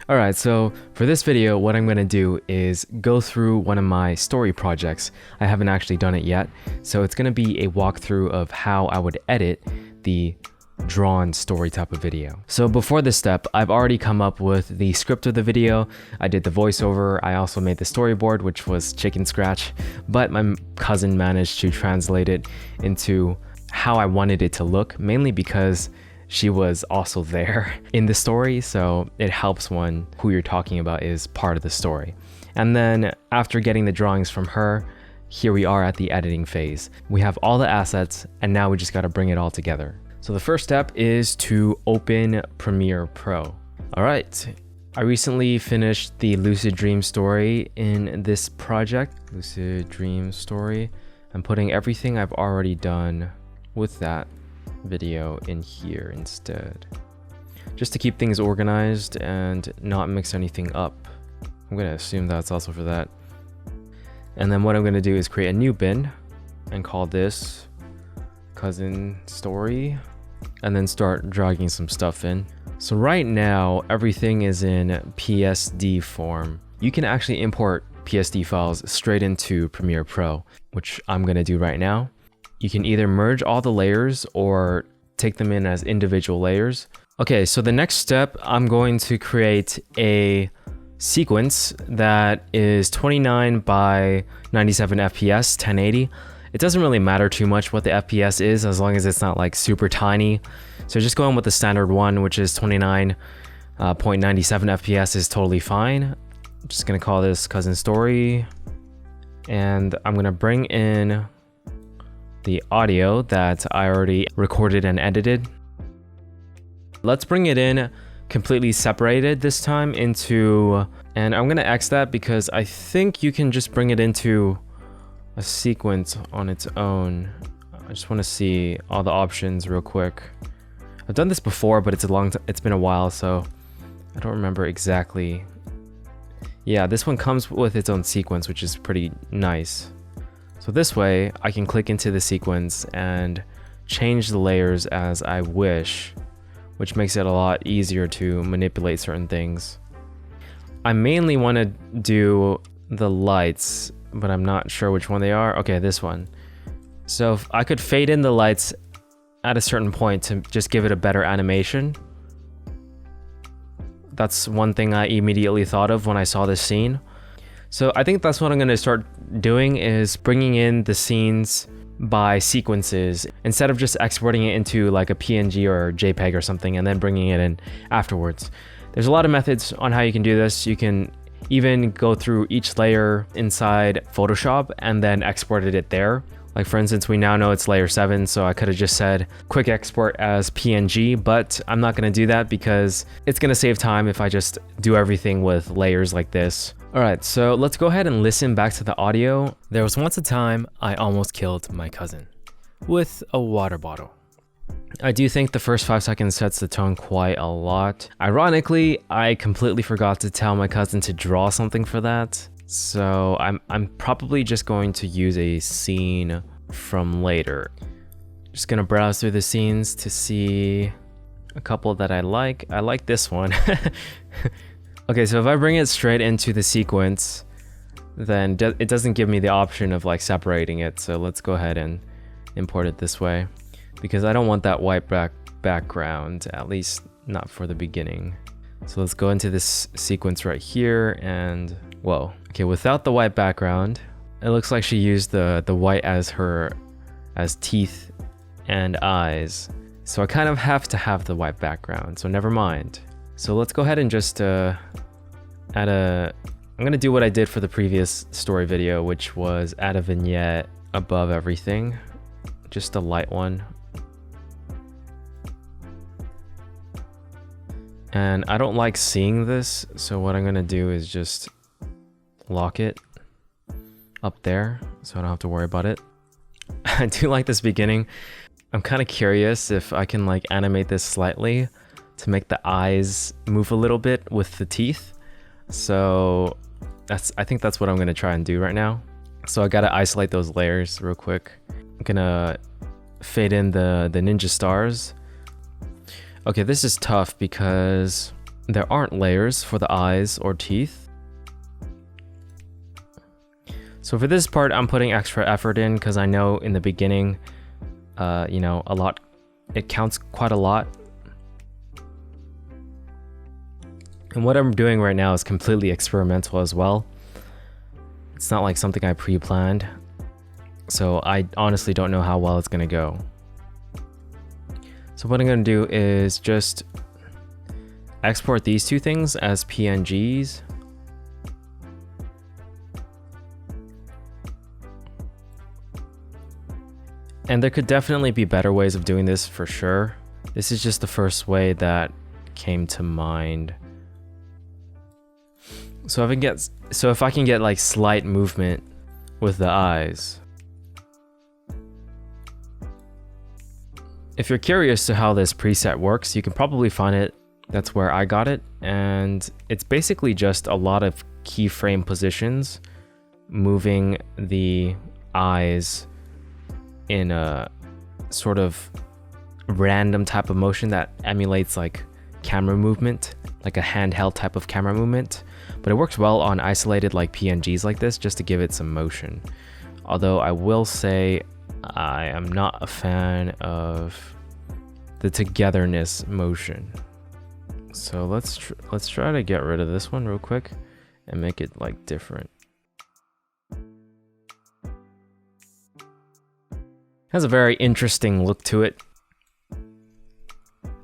Alright, so for this video, what I'm going to do is go through one of my story projects. I haven't actually done it yet, so it's going to be a walkthrough of how I would edit the drawn story type of video. So before this step, I've already come up with the script of the video. I did the voiceover. I also made the storyboard, which was chicken scratch, but my cousin managed to translate it into how I wanted it to look, mainly because she was also there in the story, so it helps when who you're talking about is part of the story. And then after getting the drawings from her, here we are at the editing phase. We have all the assets, and now we just got to bring it all together. So the first step is to open Premiere Pro. All right, I recently finished the Lucid Dream story in this project. Lucid Dream story. I'm putting everything I've already done with that video in here instead, just to keep things organized and not mix anything up. I'm gonna assume that's also for that. And then what I'm gonna do is create a new bin and call this cousin story, and then start dragging some stuff in. So right now everything is in PSD form. You can actually import PSD files straight into Premiere Pro, which I'm gonna do right now. You can either merge all the layers or take them in as individual layers. Okay, so the next step, I'm going to create a sequence that is 29 by 97 FPS, 1080. It doesn't really matter too much what the FPS is, as long as it's not like super tiny. So just going with the standard one, which is 29.97 FPS is totally fine. I'm just gonna call this cousin story. And I'm gonna bring in the audio that I already recorded and edited. Let's bring it in completely separated this time into, and I'm gonna X that because I think you can just bring it into a sequence on its own. I just want to see all the options real quick. I've done this before, but it's been a while, so I don't remember exactly. Yeah, this one comes with its own sequence, which is pretty nice. So this way, I can click into the sequence and change the layers as I wish, which makes it a lot easier to manipulate certain things. I mainly want to do the lights, but I'm not sure which one they are. Okay, this one. So if I could fade in the lights at a certain point to just give it a better animation. That's one thing I immediately thought of when I saw this scene. So I think that's what I'm going to start doing, is bringing in the scenes by sequences instead of just exporting it into like a PNG or JPEG or something and then bringing it in afterwards. There's a lot of methods on how you can do this. You can even go through each layer inside Photoshop and then exported it there. Like for instance, we now know it's layer 7, so I could have just said quick export as PNG, but I'm not going to do that because it's going to save time if I just do everything with layers like this. Alright, so let's go ahead and listen back to the audio. There was once a time I almost killed my cousin with a water bottle. I do think the first 5 seconds sets the tone quite a lot. Ironically, I completely forgot to tell my cousin to draw something for that. So I'm probably just going to use a scene from later. Just gonna browse through the scenes to see a couple that I like. I like this one. Okay, so if I bring it straight into the sequence, then it doesn't give me the option of like separating it. So let's go ahead and import it this way, because I don't want that white background, at least not for the beginning. So let's go into this sequence right here and, whoa. Okay, without the white background, it looks like she used the white as teeth and eyes. So I kind of have to have the white background, so never mind. So let's go ahead and just I'm gonna do what I did for the previous story video, which was add a vignette above everything, just a light one. And I don't like seeing this, so what I'm gonna do is just lock it up there so I don't have to worry about it. I do like this beginning. I'm kind of curious if I can like animate this slightly to make the eyes move a little bit with the teeth. So I think that's what I'm gonna try and do right now. So I gotta isolate those layers real quick. I'm gonna fade in the ninja stars. Okay, this is tough because there aren't layers for the eyes or teeth. So for this part, I'm putting extra effort in because I know in the beginning, you know, it counts quite a lot. And what I'm doing right now is completely experimental as well. It's not like something I pre-planned. So I honestly don't know how well it's gonna go. So what I'm gonna do is just export these two things as PNGs. And there could definitely be better ways of doing this for sure. This is just the first way that came to mind. So if I can get like slight movement with the eyes. If you're curious to how this preset works, you can probably find it. That's where I got it. And it's basically just a lot of keyframe positions, moving the eyes in a sort of random type of motion that emulates like camera movement, like a handheld type of camera movement. But it works well on isolated like PNGs like this, just to give it some motion. Although I will say I am not a fan of the togetherness motion. So let's try to get rid of this one real quick and make it like different. Has a very interesting look to it.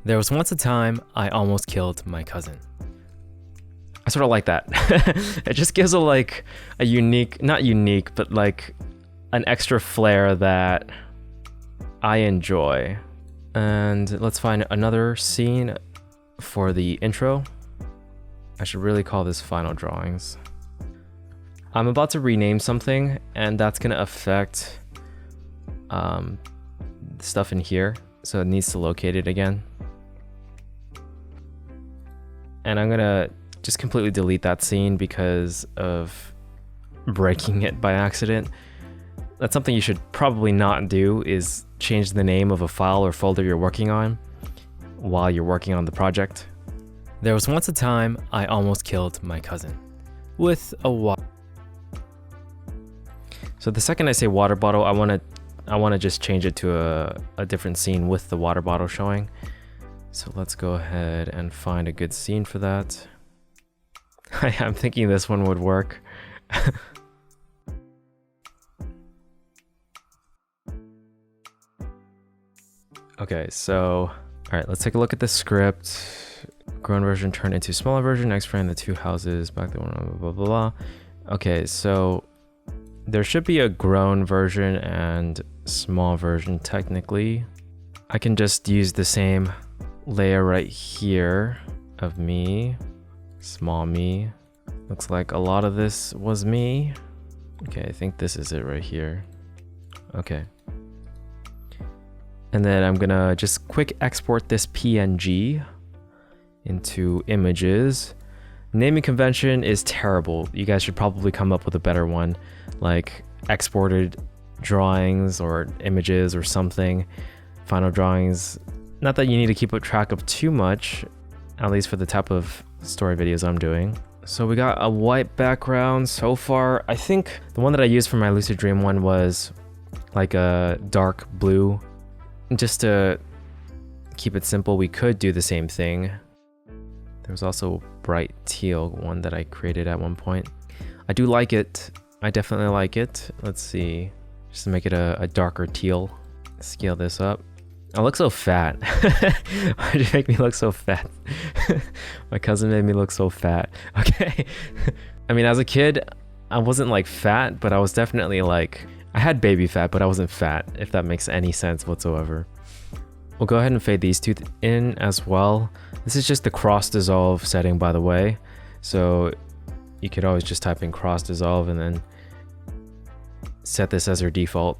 There was once a time I almost killed my cousin. I sort of like that. It just gives a unique, not unique, but like an extra flair that I enjoy. And let's find another scene for the intro. I should really call this final drawings. I'm about to rename something, and that's gonna affect stuff in here. So it needs to locate it again. And I'm gonna just completely delete that scene because of breaking it by accident. That's something you should probably not do, is change the name of a file or folder you're working on while you're working on the project. There was once a time I almost killed my cousin with a water. So the second I say water bottle, I want to just change it to a different scene with the water bottle showing. So let's go ahead and find a good scene for that. I'm thinking this one would work. Okay, so, all right, let's take a look at the script. Grown version turned into smaller version, next frame, the two houses, back the one, blah, blah, blah. Okay, so there should be a grown version and small version technically. I can just use the same layer right here of me, small me. Looks like a lot of this was me. Okay, I think this is it right here. Okay. And then I'm gonna just quick export this PNG into images. Naming convention is terrible. You guys should probably come up with a better one, like exported drawings or images or something. Final drawings. Not that you need to keep track of too much, at least for the type of story videos I'm doing. So we got a white background so far. I think the one that I used for my Lucid Dream one was like a dark blue. Just to keep it simple, we could do the same thing. There was also bright teal one that I created at one point. I do like it. I definitely like it. Let's see. Just to make it a darker teal. Scale this up. I look so fat. Why did you make me look so fat? My cousin made me look so fat. Okay. I mean, as a kid, I wasn't like fat, but I was definitely like, I had baby fat, but I wasn't fat, if that makes any sense whatsoever. We'll go ahead and fade these two in as well. This is just the cross dissolve setting, by the way. So you could always just type in cross dissolve and then set this as your default.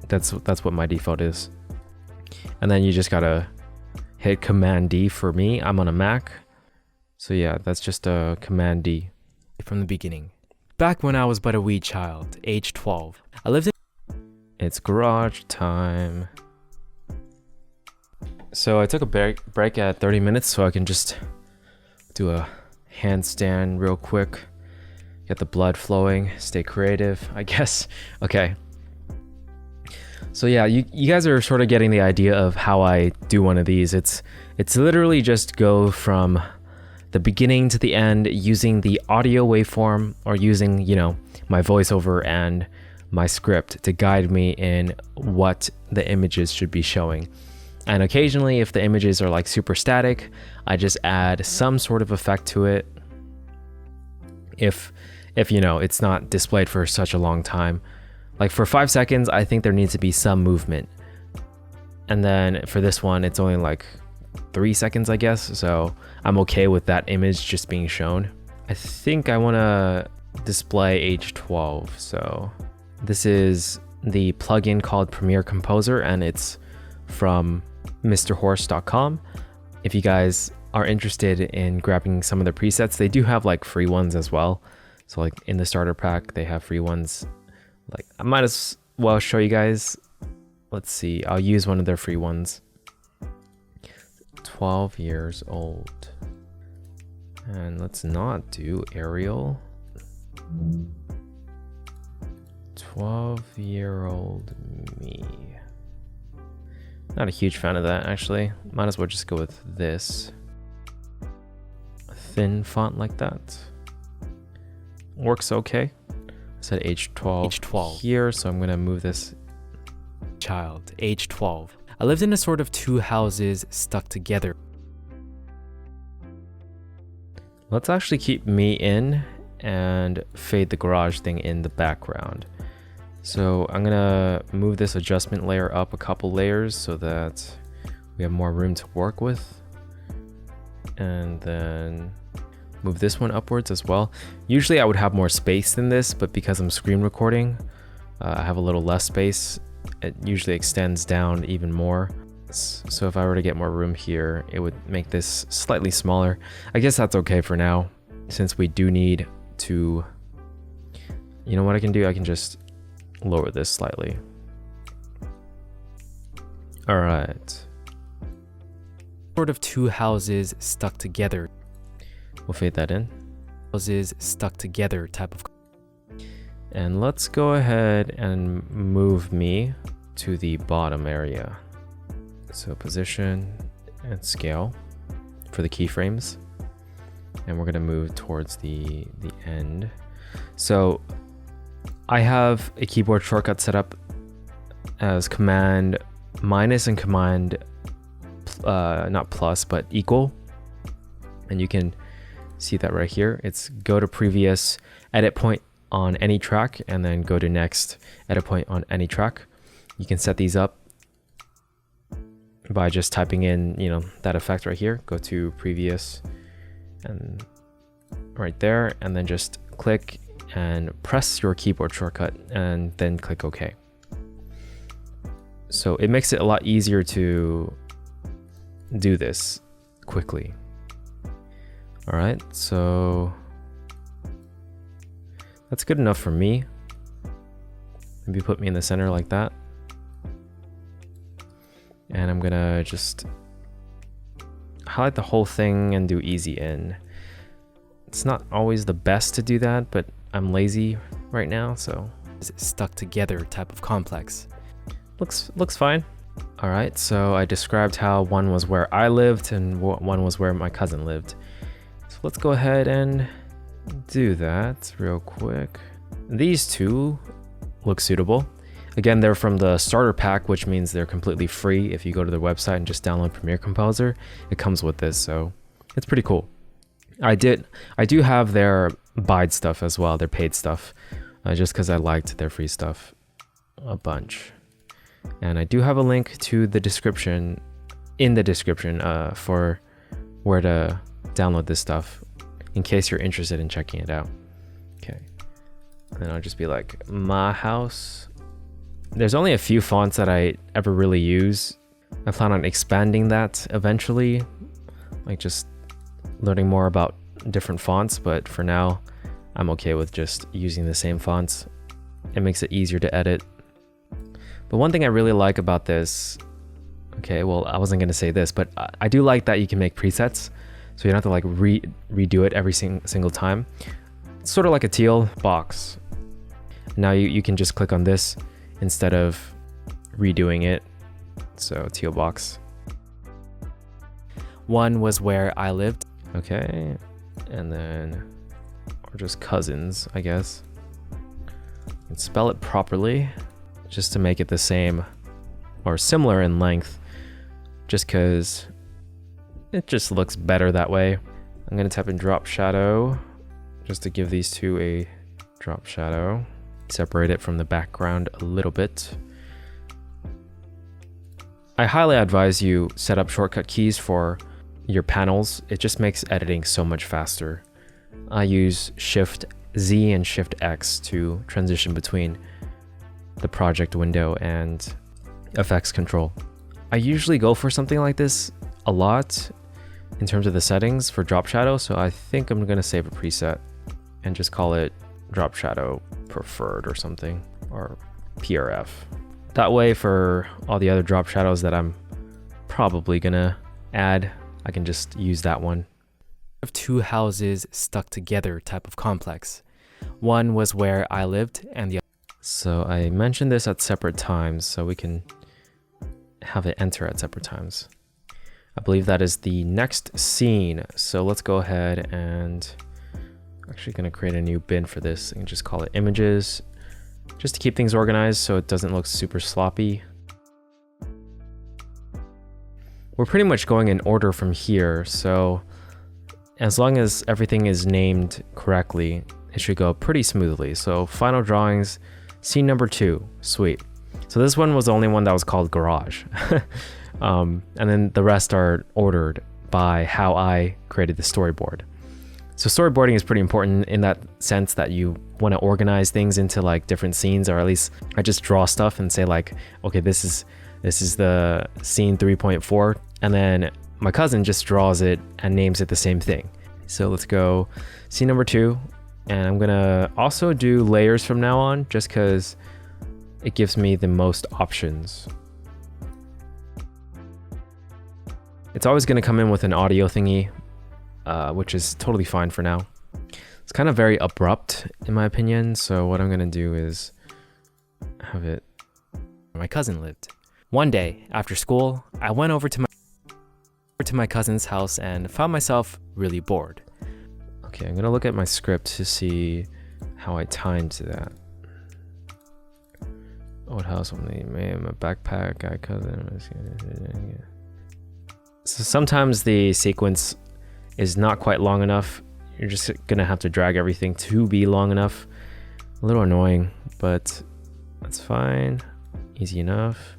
That's what my default is. And then you just gotta hit Command D for me. I'm on a Mac. So yeah, that's just a Command D from the beginning. Back when I was but a wee child, age 12, I lived in... It's garage time. So I took a break at 30 minutes so I can just do a handstand real quick. Get the blood flowing, stay creative, I guess. Okay. So yeah, you guys are sort of getting the idea of how I do one of these. It's literally just go from the beginning to the end using the audio waveform, or using, you know, my voiceover and my script to guide me in what the images should be showing. And occasionally, if the images are like super static, I just add some sort of effect to it. If you know, it's not displayed for such a long time. Like for 5 seconds, I think there needs to be some movement. And then for this one, it's only like 3 seconds, I guess. So I'm okay with that image just being shown. I think I want to display H12. So this is the plugin called Premiere Composer, and it's from MrHorse.com. If you guys are interested in grabbing some of the presets, they do have like free ones as well. So like in the starter pack, they have free ones. Like I might as well show you guys. Let's see, I'll use one of their free ones. 12 years old. And let's not do Arial. 12-year-old me. Not a huge fan of that, actually. Might as well just go with this. A thin font like that. Works okay. I said age 12. Age 12. Here, so I'm gonna move this. Child, age 12. I lived in a sort of two houses stuck together. Let's actually keep me in and fade the garage thing in the background. So I'm gonna move this adjustment layer up a couple layers so that we have more room to work with. And then move this one upwards as well. Usually I would have more space than this, but because I'm screen recording, I have a little less space. It usually extends down even more. So if I were to get more room here, it would make this slightly smaller. I guess that's okay for now, since we do need to, you know what I can do? I can just lower this slightly. All right. Sort of two houses stuck together. We'll fade that in. Houses stuck together type of. And let's go ahead and move me to the bottom area. So position and scale for the keyframes. And we're gonna move towards the end. So I have a keyboard shortcut set up as Command minus and Command, not plus, but equal. And you can see that right here. It's go to previous edit point on any track, and then go to next edit point on any track. You can set these up by just typing in, you know, that effect right here. Go to previous and right there, and then just click and press your keyboard shortcut and then click OK. So it makes it a lot easier to do this quickly. All right, so that's good enough for me. Maybe put me in the center like that. And I'm gonna just highlight the whole thing and do easy in. It's not always the best to do that, but I'm lazy right now, so. Stuck together type of complex. Looks fine. All right, so I described how one was where I lived and one was where my cousin lived. So let's go ahead and do that real quick. These two look suitable. Again, they're from the starter pack, which means they're completely free. If you go to their website and just download Premiere Composer, it comes with this, so it's pretty cool. I do have their Bide stuff as well, their paid stuff, just because I liked their free stuff a bunch. And I do have a link to the description, in the description, for where to download this stuff, in case you're interested in checking it out. Okay, and I'll just be like, my house. There's only a few fonts that I ever really use. I plan on expanding that eventually, like just learning more about different fonts, but for now, I'm okay with just using the same fonts. It makes it easier to edit. But one thing I really like about this, okay, well, I wasn't gonna say this, but I do like that you can make presets. so you don't have to like redo it every single time. It's sort of like a teal box. Now you can just click on this instead of redoing it. So teal box. 1 was where I lived. Okay, and then or just cousins, I guess. And spell it properly, just to make it the same or similar in length, just because it just looks better that way. I'm gonna type in drop shadow just to give these two a drop shadow. Separate it from the background a little bit. I highly advise you set up shortcut keys for your panels. It just makes editing so much faster. I use Shift Z and Shift X to transition between the project window and effects control. I usually go for something like this a lot in terms of the settings for drop shadow, so I think I'm gonna save a preset and just call it drop shadow preferred or something, or PRF. That way for all the other drop shadows that I'm probably gonna add, I can just use that one. Of 2 houses stuck together type of complex. 1 was where I lived and the other. So I mentioned this at separate times, so we can have it enter at separate times. I believe that is the next scene. So let's go ahead and actually gonna create a new bin for this and just call it images, just to keep things organized so it doesn't look super sloppy. We're pretty much going in order from here, so as long as everything is named correctly, it should go pretty smoothly. So final drawings, scene number 2, sweet. So this one was the only one that was called garage. And then the rest are ordered by how I created the storyboard. So storyboarding is pretty important in that sense that you want to organize things into like different scenes, or at least I just draw stuff and say like, okay, this is the scene 3.4, and then my cousin just draws it and names it the same thing. So let's go scene number 2, and I'm gonna also do layers from now on just because it gives me the most options. It's always gonna come in with an audio thingy, which is totally fine for now. It's kind of very abrupt in my opinion, so what I'm gonna do is have it where my cousin lived. One day after school, I went over to my cousin's house and found myself really bored. Okay, I'm gonna look at my script to see how I timed to that. Old house, only man, my backpack, guy, cousin. So sometimes the sequence is not quite long enough. You're just gonna have to drag everything to be long enough. A little annoying, but that's fine. Easy enough.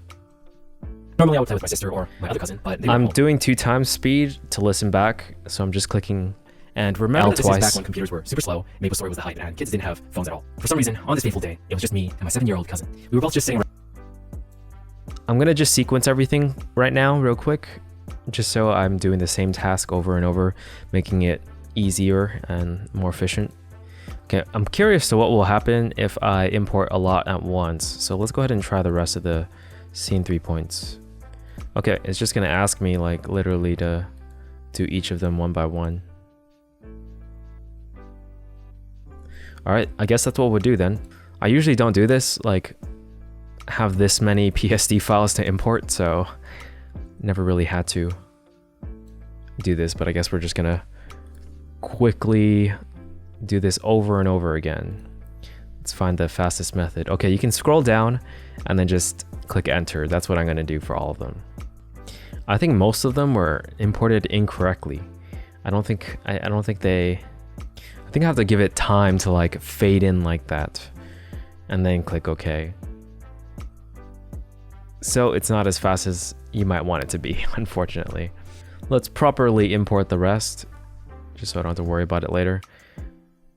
Normally I would play with my sister or my other cousin, but I'm doing 2 times speed to listen back, so I'm just clicking and remember L that this twice. is back when computers were super slow, MapleStory was the hype, and kids didn't have phones at all. For some reason, on this fateful day, it was just me and my 7-year-old cousin. We were both just sitting around. I'm gonna just sequence everything right now real quick, just so I'm doing the same task over and over, making it easier and more efficient. Okay, I'm curious to what will happen if I import a lot at once. So let's go ahead and try the rest of the scene 3 points. Okay, it's just gonna ask me like literally to do each of them one by one. All right, I guess that's what we'll do then. I usually don't do this, like have this many PSD files to import, so never really had to do this, but I guess we're just gonna quickly do this over and over again. Let's find the fastest method. Okay, you can scroll down and then just click enter. That's what I'm gonna do for all of them. I think most of them were imported incorrectly. I think I have to give it time to like fade in like that and then click OK. So it's not as fast as you might want it to be, unfortunately. Let's properly import the rest, just so I don't have to worry about it later.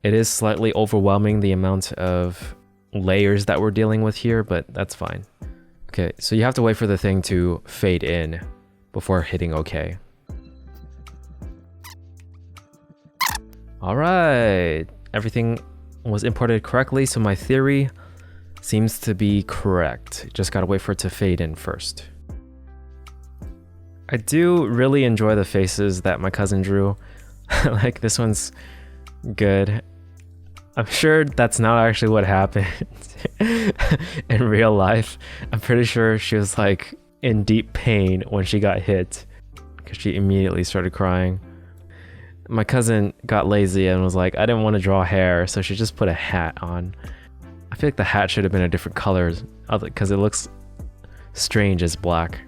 It is slightly overwhelming, the amount of layers that we're dealing with here, but that's fine. Okay, so you have to wait for the thing to fade in before hitting OK. All right, everything was imported correctly, so my theory seems to be correct. Just gotta wait for it to fade in first. I do really enjoy the faces that my cousin drew. Like, this one's good. I'm sure that's not actually what happened in real life. I'm pretty sure she was like in deep pain when she got hit because she immediately started crying. My cousin got lazy and was like, I didn't want to draw hair, so she just put a hat on. I feel like the hat should have been a different color because it looks strange as black.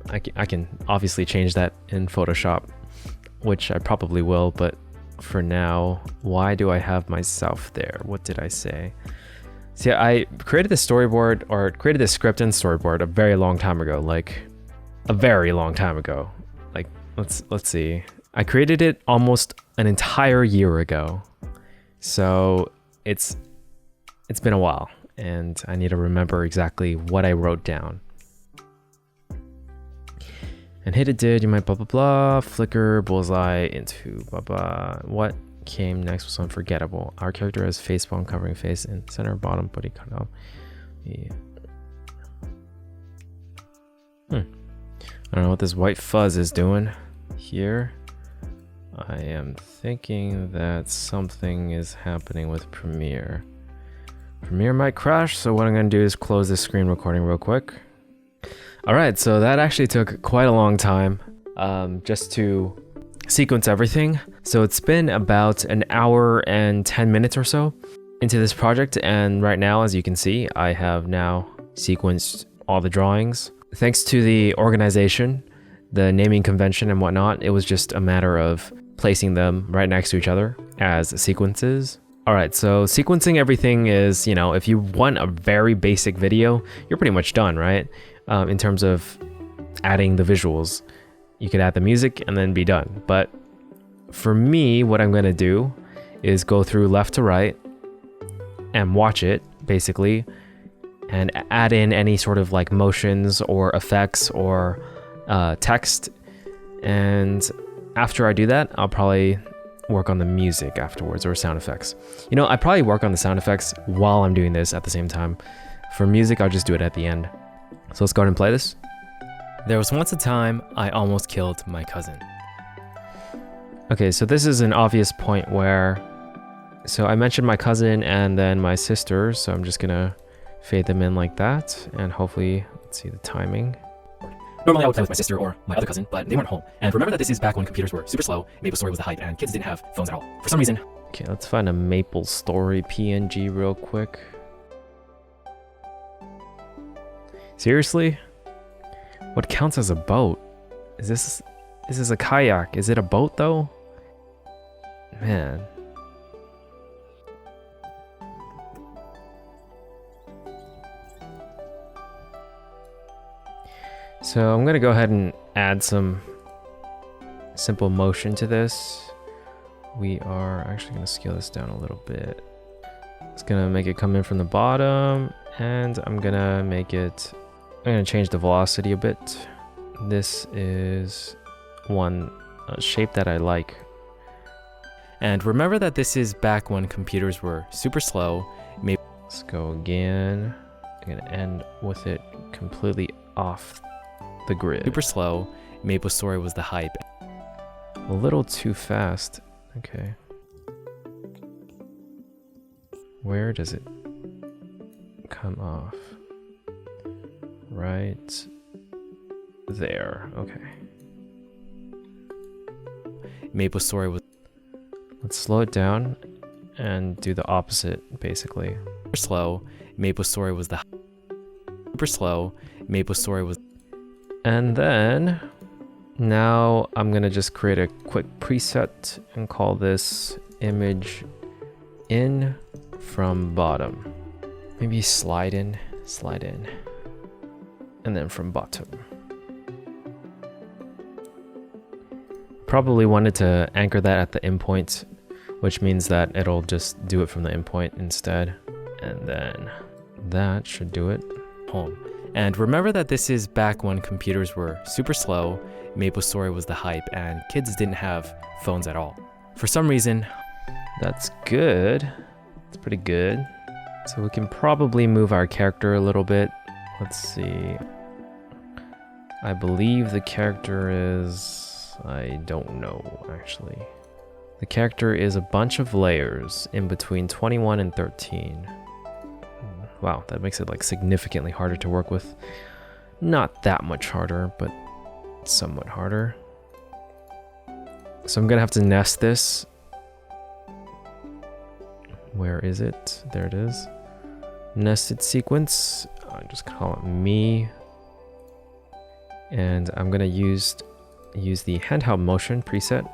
I can obviously change that in Photoshop, which I probably will, but for now, why do I have myself there? What did I say? See, I created this storyboard, or created this script and storyboard a very long time ago, like a very long time ago. Like, let's see. I created it almost an entire year ago. So it's been a while, and I need to remember exactly what I wrote down. And hit it did, you might blah blah blah, flicker, bullseye into blah blah. What came next was unforgettable. Our character has facepalm covering face in center, bottom, body cut off. Yeah. I don't know what this white fuzz is doing here. I am thinking that something is happening with Premiere. Premiere might crash, so what I'm gonna do is close this screen recording real quick. Alright, so that actually took quite a long time just to sequence everything. So it's been about an hour and 10 minutes or so into this project, and right now, as you can see, I have now sequenced all the drawings. Thanks to the organization, the naming convention and whatnot, it was just a matter of placing them right next to each other as sequences. Alright, so sequencing everything is, you know, if you want a very basic video, you're pretty much done, right? In terms of adding the visuals, you could add the music and then be done. But for me, what I'm going to do is go through left to right and watch it, basically, and add in any sort of like motions or effects or text. And after I do that, I'll probably work on the music afterwards, or sound effects. You know, I probably work on the sound effects while I'm doing this at the same time. For music, I'll just do it at the end. So let's go ahead and play this. There was once a time I almost killed my cousin. Okay, so this is an obvious point where, so I mentioned my cousin and then my sister, so I'm just gonna fade them in like that, and hopefully, let's see the timing. Normally I would play with my sister or my other cousin, but they weren't home. And remember that this is back when computers were super slow, MapleStory was the hype, and kids didn't have phones at all. For some reason. Okay, let's find a MapleStory PNG real quick. Seriously? What counts as a boat? Is this a kayak? Is it a boat though? Man. So I'm gonna go ahead and add some simple motion to this. We are actually gonna scale this down a little bit. It's gonna make it come in from the bottom, and I'm gonna change the velocity a bit. This is one shape that I like. And remember that this is back when computers were super slow. Let's go again. I'm gonna end with it completely off the grid. Super slow. MapleStory was the hype. A little too fast. Okay. Where does it come off? Right there. Okay. MapleStory was Let's slow it down and do the opposite, basically. super slow. MapleStory was the super slow. MapleStory was. And then now I'm gonna just create a quick preset and call this image in from bottom. Maybe slide in, and then from bottom. Probably wanted to anchor that at the endpoint, which means that it'll just do it from the endpoint instead. And then that should do it. Home. And remember that this is back when computers were super slow, MapleStory was the hype, and kids didn't have phones at all. For some reason, That's good. It's pretty good. So we can probably move our character a little bit. Let's see. I believe the character is... I don't know, actually. The character is a bunch of layers in between 21 and 13. Wow, that makes it like significantly harder to work with. Not that much harder, but somewhat harder. So I'm gonna have to nest this. Where is it? There it is. Nested sequence. I'll just call it me. And I'm gonna use the handheld motion preset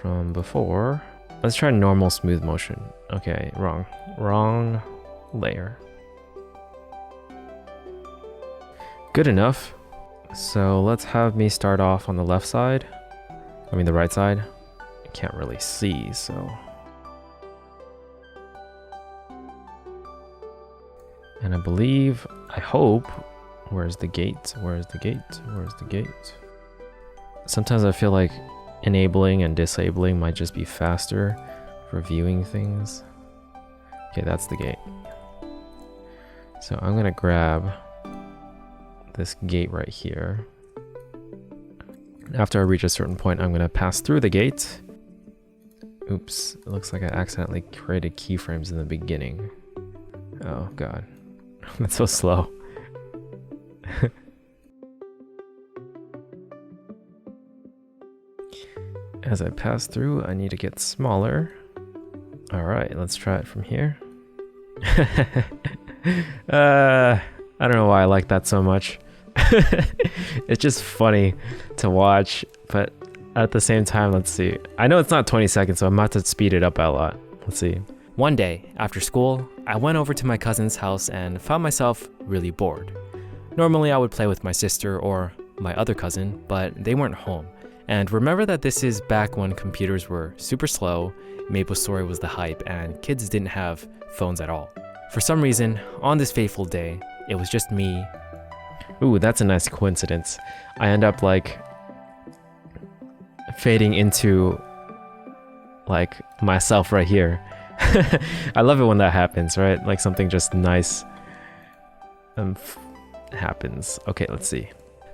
from before. Let's try normal smooth motion. Okay, wrong layer. Good enough. So let's have me start off on the left side. I mean the right side. I can't really see, so. And I believe, I hope, where's the gate? Where's the gate? Where's the gate? Sometimes I feel like enabling and disabling might just be faster for viewing things. Okay, that's the gate. So I'm gonna grab this gate right here. After I reach a certain point, I'm gonna pass through the gate. Oops, it looks like I accidentally created keyframes in the beginning. Oh god, that's so slow. As I pass through, I need to get smaller. All right, let's try it from here. I don't know why I like that so much. It's just funny to watch, but at the same time, let's see. I know it's not 20 seconds, so I'm about to speed it up a lot. Let's see. One day, after school, I went over to my cousin's house and found myself really bored. Normally, I would play with my sister or my other cousin, but they weren't home. And remember that this is back when computers were super slow, MapleStory was the hype, and kids didn't have phones at all. For some reason, on this fateful day, it was just me. Ooh, that's a nice coincidence. I end up like fading into like myself right here. I love it when that happens, right? Like something just nice happens. Okay, let's see.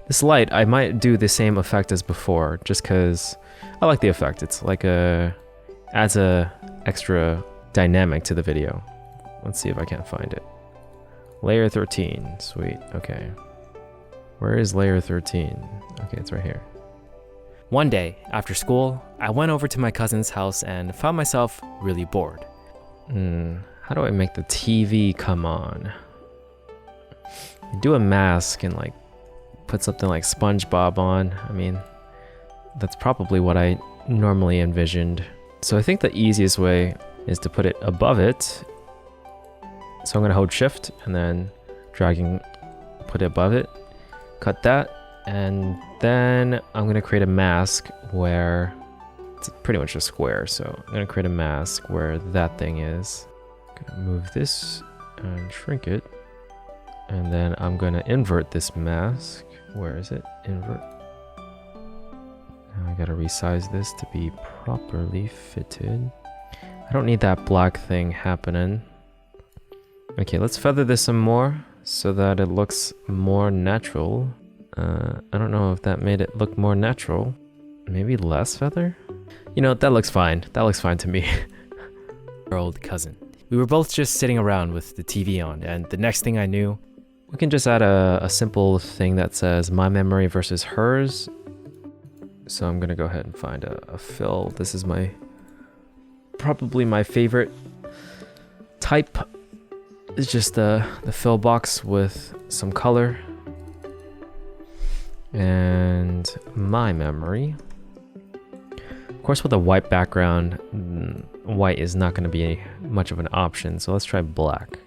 This light, I might do the same effect as before, just because I like the effect. It's like adds a extra dynamic to the video. Let's see if I can't find it. Layer 13, sweet, okay. Where is layer 13? Okay, it's right here. One day, after school, I went over to my cousin's house and found myself really bored. How do I make the TV come on? Do a mask and like put something like SpongeBob on. I mean, that's probably what I normally envisioned. So I think the easiest way is to put it above it. So I'm gonna hold shift and then dragging, put it above it, cut that, and then I'm gonna create a mask where it's pretty much a square. So I'm gonna create a mask where that thing is. Gonna move this and shrink it. And then I'm gonna invert this mask. Where is it? Invert. Now I gotta resize this to be properly fitted. I don't need that black thing happening. Okay, let's feather this some more so that it looks more natural. I don't know if that made it look more natural. Maybe less feather? You know, that looks fine. That looks fine to me. Our old cousin. We were both just sitting around with the TV on, and the next thing I knew, We can just add a simple thing that says my memory versus hers. So I'm gonna go ahead and find a fill. This is probably my favorite type. It's just the fill box with some color. And my memory. Of course, with a white background, white is not gonna be much of an option. So let's try black.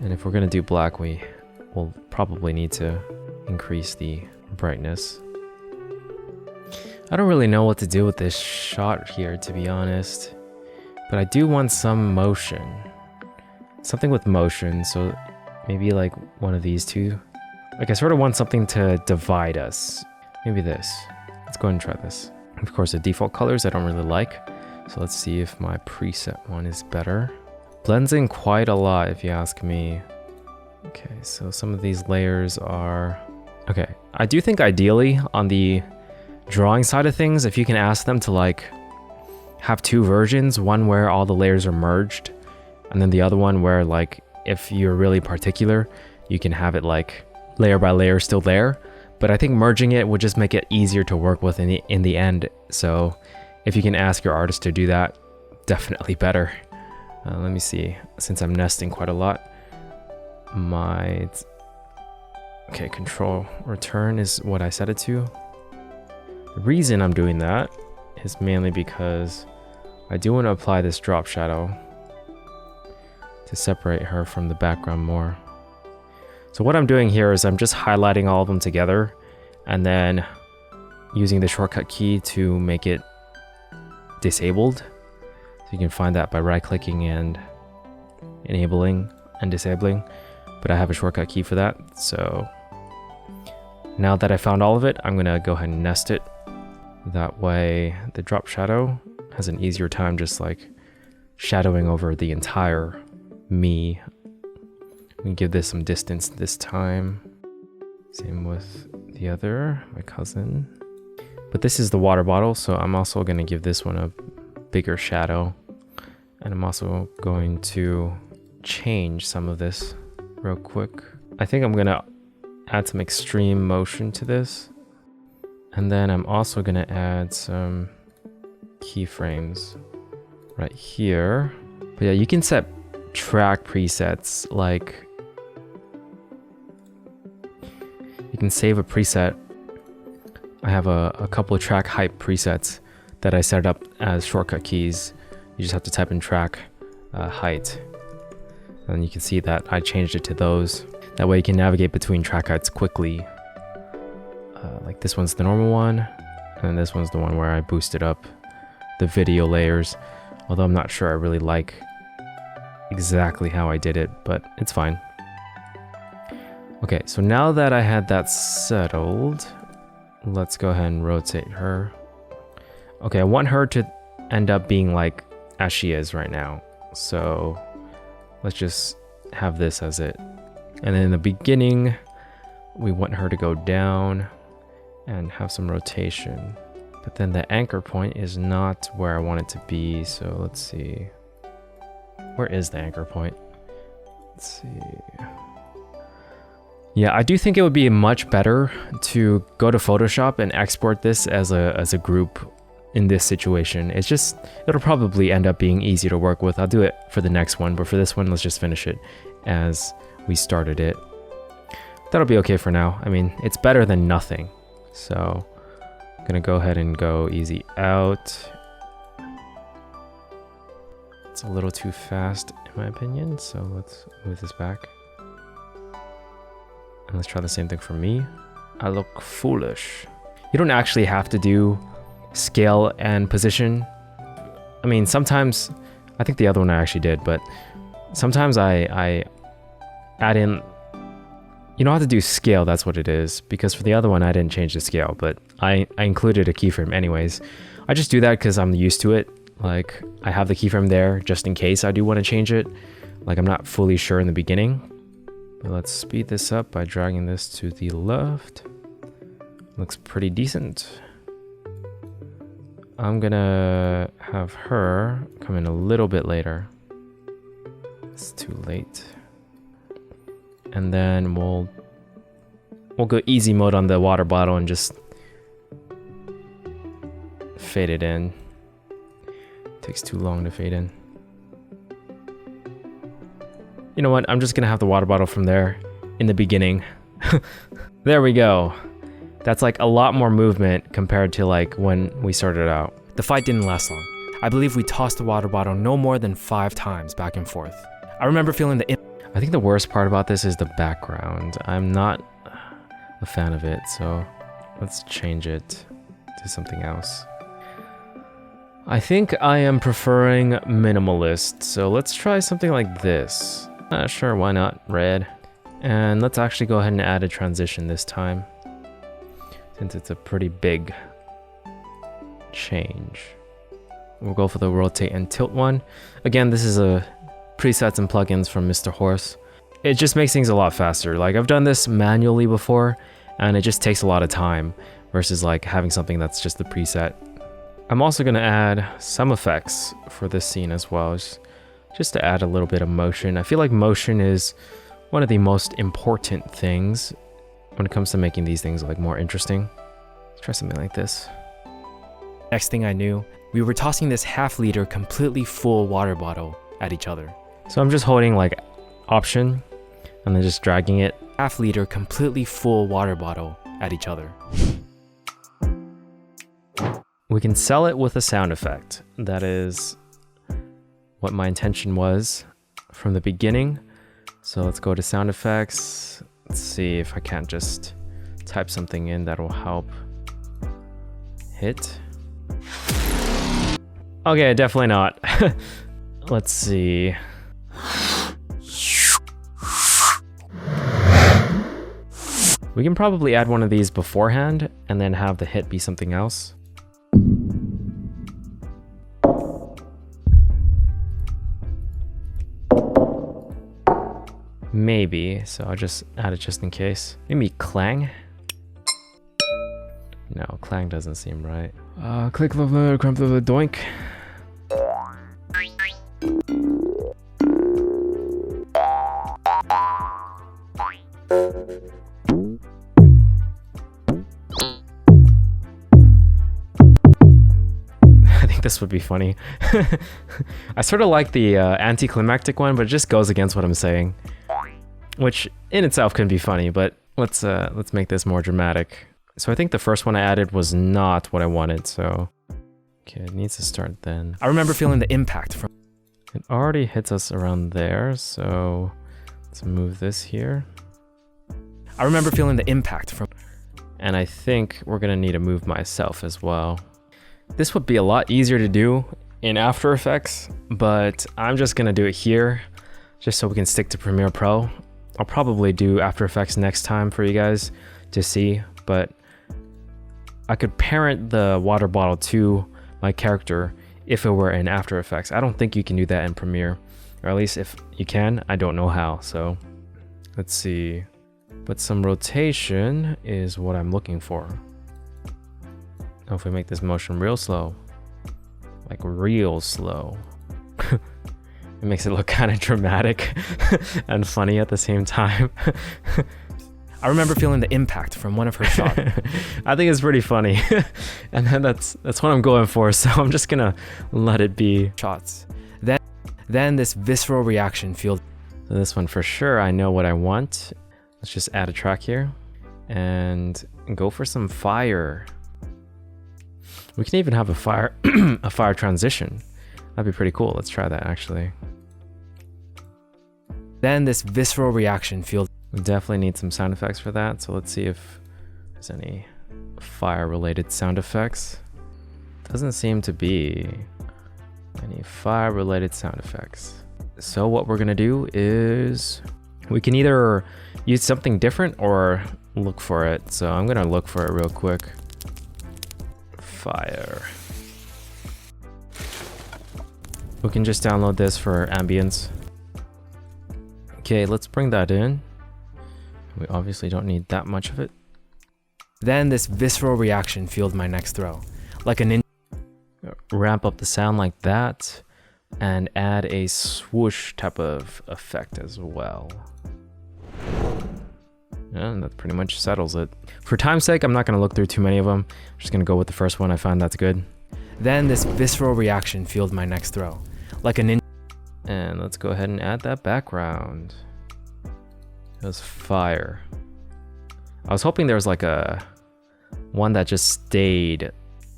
And if we're gonna do black, we'll probably need to increase the brightness. I don't really know what to do with this shot here, to be honest, but I do want some motion, something with motion. So maybe like one of these two. Like I sort of want something to divide us. Maybe this. Let's go ahead and try this. Of course, the default colors I don't really like. So let's see if my preset one is better. Blends in quite a lot if you ask me. Okay, so some of these layers are... Okay, I do think ideally on the drawing side of things, if you can ask them to like have two versions, one where all the layers are merged, and then the other one where like if you're really particular, you can have it like layer by layer still there. But I think merging it would just make it easier to work with in the end. So if you can ask your artist to do that, definitely better. Let me see, since I'm nesting quite a lot, okay, control return is what I set it to. The reason I'm doing that is mainly because I do want to apply this drop shadow to separate her from the background more. So what I'm doing here is I'm just highlighting all of them together and then using the shortcut key to make it disabled. So you can find that by right-clicking and enabling and disabling, but I have a shortcut key for that. So now that I found all of it, I'm gonna go ahead and nest it. That way the drop shadow has an easier time just like shadowing over the entire me. Let me give this some distance this time. Same with the other, my cousin. But this is the water bottle, so I'm also gonna give this one a bigger shadow. And I'm also going to change some of this real quick. I think I'm gonna add some extreme motion to this. And then I'm also gonna add some keyframes right here. But yeah, you can set track presets, like you can save a preset. I have a couple of track height presets that I set up as shortcut keys. You just have to type in track height, and you can see that I changed it to those. That way you can navigate between track heights quickly. Like this one's the normal one, and this one's the one where I boosted up the video layers, although I'm not sure I really like exactly how I did it, but it's fine. Okay, so now that I had that settled, let's go ahead and rotate her. Okay, I want her to end up being like as she is right now. So let's just have this as it. And then in the beginning, we want her to go down and have some rotation. But then the anchor point is not where I want it to be. So let's see. Where is the anchor point? Let's see. Yeah, I do think it would be much better to go to Photoshop and export this as a group in this situation. It's just, it'll probably end up being easy to work with. I'll do it for the next one, but for this one, let's just finish it as we started it. That'll be okay for now. I mean, it's better than nothing. So I'm gonna go ahead and go easy out. It's a little too fast in my opinion, so let's move this back. And let's try the same thing for me. I look foolish. You don't actually have to do scale and position. I mean, sometimes, I think the other one I actually did, but sometimes I add in, you don't have to do scale, that's what it is, because for the other one I didn't change the scale, but I included a keyframe anyways. I just do that because I'm used to it. Like, I have the keyframe there just in case I do want to change it. Like, I'm not fully sure in the beginning. But let's speed this up by dragging this to the left. Looks pretty decent. I'm gonna have her come in a little bit later. It's too late. And then we'll go easy mode on the water bottle and just fade it in. Takes too long to fade in. You know what? I'm just gonna have the water bottle from there in the beginning. There we go. That's like a lot more movement compared to like when we started out. The fight didn't last long. I believe we tossed the water bottle no more than 5 times back and forth. I remember feeling the I think the worst part about this is the background. I'm not a fan of it, so let's change it to something else. I think I am preferring minimalist, so let's try something like this. Sure, why not? Red. And let's actually go ahead and add a transition this time, since it's a pretty big change. We'll go for the rotate and tilt one. Again, this is a presets and plugins from Mr. Horse. It just makes things a lot faster. Like, I've done this manually before, and it just takes a lot of time versus like having something that's just the preset. I'm also going to add some effects for this scene as well, just to add a little bit of motion. I feel like motion is one of the most important things when it comes to making these things like more interesting. Let's try something like this. Next thing I knew, we were tossing this half-liter completely full water bottle at each other. So I'm just holding like Option and then just dragging it. Half-liter completely full water bottle at each other. We can sell it with a sound effect. That is what my intention was from the beginning. So let's go to sound effects. Let's see if I can't just type something in that'll help. Hit. Okay, definitely not. Let's see. We can probably add one of these beforehand and then have the hit be something else. Maybe, so I'll just add it just in case. Maybe clang? No, clang doesn't seem right. Click the crump of the doink. I think this would be funny. I sort of like the anticlimactic one, but it just goes against what I'm saying. Which in itself can be funny, but let's make this more dramatic. So I think the first one I added was not what I wanted, so... Okay, it needs to start then. I remember feeling the impact from... It already hits us around there, so... Let's move this here. I remember feeling the impact from... And I think we're gonna need to move myself as well. This would be a lot easier to do in After Effects, but I'm just gonna do it here, just so we can stick to Premiere Pro. I'll probably do After Effects next time for you guys to see, but I could parent the water bottle to my character if it were in After Effects. I don't think you can do that in Premiere, or at least if you can, I don't know how. So let's see, but some rotation is what I'm looking for. Now if we make this motion real slow, like real slow, it makes it look kind of dramatic and funny at the same time. I remember feeling the impact from one of her shots. I think it's pretty funny. And then that's what I'm going for, so I'm just gonna let it be. Shots. Then this visceral reaction fueled. So this one for sure, I know what I want. Let's just add a track here and go for some fire. We can even have a fire a fire transition. That'd be pretty cool. Let's try that actually. Then this visceral reaction fueled. We definitely need some sound effects for that. So let's see if there's any fire related sound effects. Doesn't seem to be any fire related sound effects. So what we're gonna do is we can either use something different or look for it. So I'm gonna look for it real quick. Fire. We can just download this for ambience. Okay, let's bring that in. We obviously don't need that much of it. Then this visceral reaction fueled my next throw. Like a ninja. Ramp up the sound like that and add a swoosh type of effect as well. And that pretty much settles it. For time's sake, I'm not going to look through too many of them. I'm just going to go with the first one. I find that's good. Then this visceral reaction fueled my next throw. Like a ninja. And let's go ahead and add that background. It was fire. I was hoping there was like a one that just stayed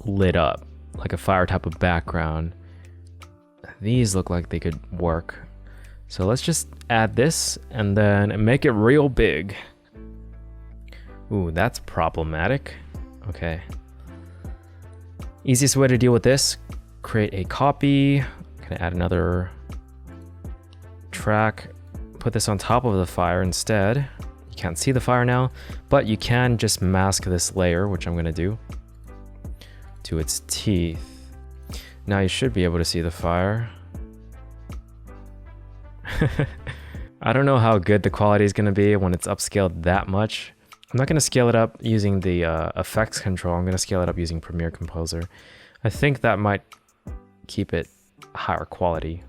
lit up, like a fire type of background. These look like they could work. So let's just add this and then make it real big. Ooh, that's problematic. Okay. Easiest way to deal with this, create a copy. I'm gonna add another track, put this on top of the fire instead. You can't see the fire now, but you can just mask this layer, which I'm gonna do, to its teeth. Now you should be able to see the fire. I don't know how good the quality is gonna be when it's upscaled that much. I'm not gonna scale it up using the effects control. I'm gonna scale it up using Premiere Composer. I think that might keep it higher quality.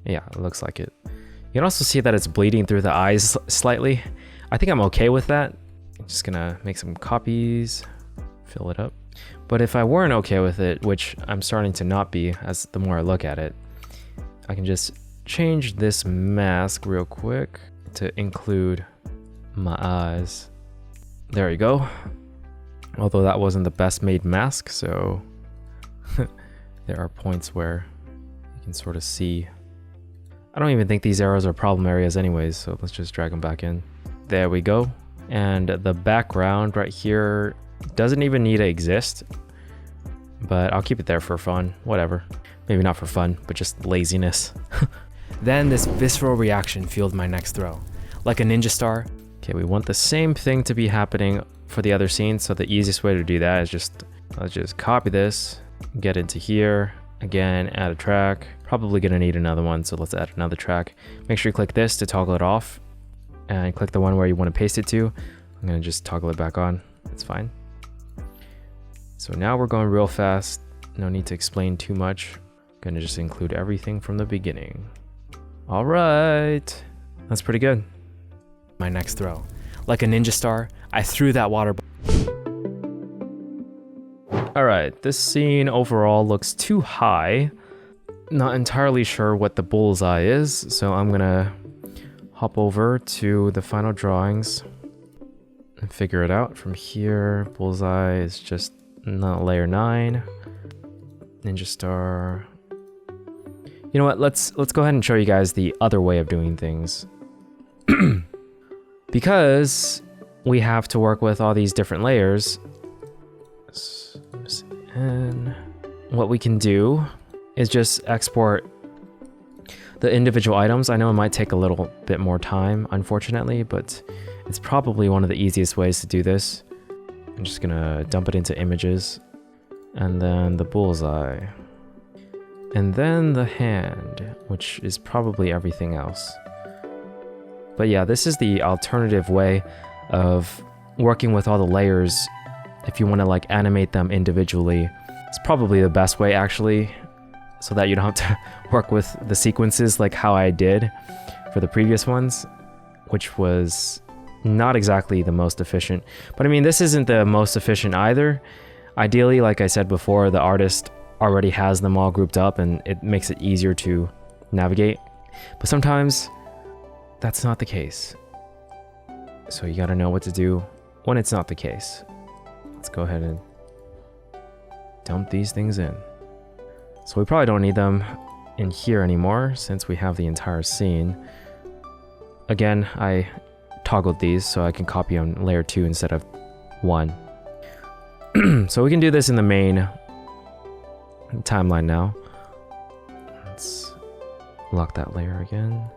Yeah, it looks like it. You can also see that it's bleeding through the eyes slightly. I think I'm okay with that. I'm just gonna make some copies, fill it up. But if I weren't okay with it, which I'm starting to not be as the more I look at it, I can just change this mask real quick to include my eyes. There you go. Although that wasn't the best made mask, so there are points where you can sort of see. I don't even think these arrows are problem areas anyways, so let's just drag them back in. There we go. And the background right here doesn't even need to exist, but I'll keep it there for fun, whatever. Maybe not for fun, but just laziness. Then this visceral reaction fueled my next throw. Like a ninja star. Okay, we want the same thing to be happening for the other scene, so the easiest way to do that is let's just copy this, get into here, again, add a track. Probably gonna need another one, so let's add another track. Make sure you click this to toggle it off, and click the one where you want to paste it to. I'm gonna just toggle it back on, it's fine. So now we're going real fast, no need to explain too much. Gonna just include everything from the beginning. All right, that's pretty good. My next throw. Like a ninja star, I threw that water All right, this scene overall looks too high. Not entirely sure what the bullseye is, so I'm gonna hop over to the final drawings and figure it out. From here, bullseye is just not layer 9. Ninja star. You know what, let's go ahead and show you guys the other way of doing things. Because we have to work with all these different layers, and what we can do is just export the individual items. I know it might take a little bit more time, unfortunately, but it's probably one of the easiest ways to do this. I'm just gonna dump it into images, and then the bullseye, and then the hand, which is probably everything else. But yeah, this is the alternative way of working with all the layers. If you want to like animate them individually, it's probably the best way actually, so that you don't have to work with the sequences like how I did for the previous ones, which was not exactly the most efficient. But I mean, this isn't the most efficient either. Ideally, like I said before, the artist already has them all grouped up and it makes it easier to navigate. But sometimes that's not the case. So you gotta know what to do when it's not the case. Let's go ahead and dump these things in. So we probably don't need them in here anymore since we have the entire scene. Again, I toggled these so I can copy on layer 2 instead of 1. So we can do this in the main timeline now. Let's lock that layer again.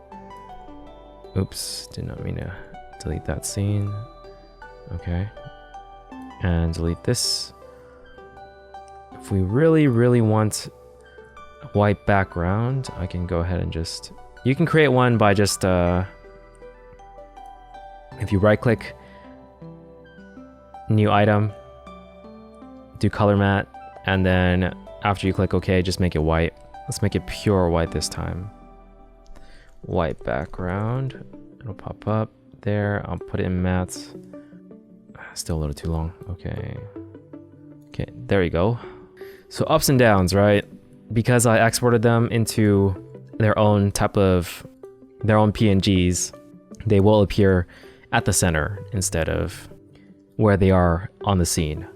Oops, did not mean to delete that scene. Okay. And delete this. If we really want a white background, I can go ahead and just... You can create one by just... if you right click, new item, do color matte, and then after you click OK, just make it white. Let's make it pure white this time. White background, it'll pop up there. I'll put it in mattes. Still a little too long. Okay, there you go. So ups and downs, right? Because I exported them into their own PNGs, they will appear at the center instead of where they are on the scene.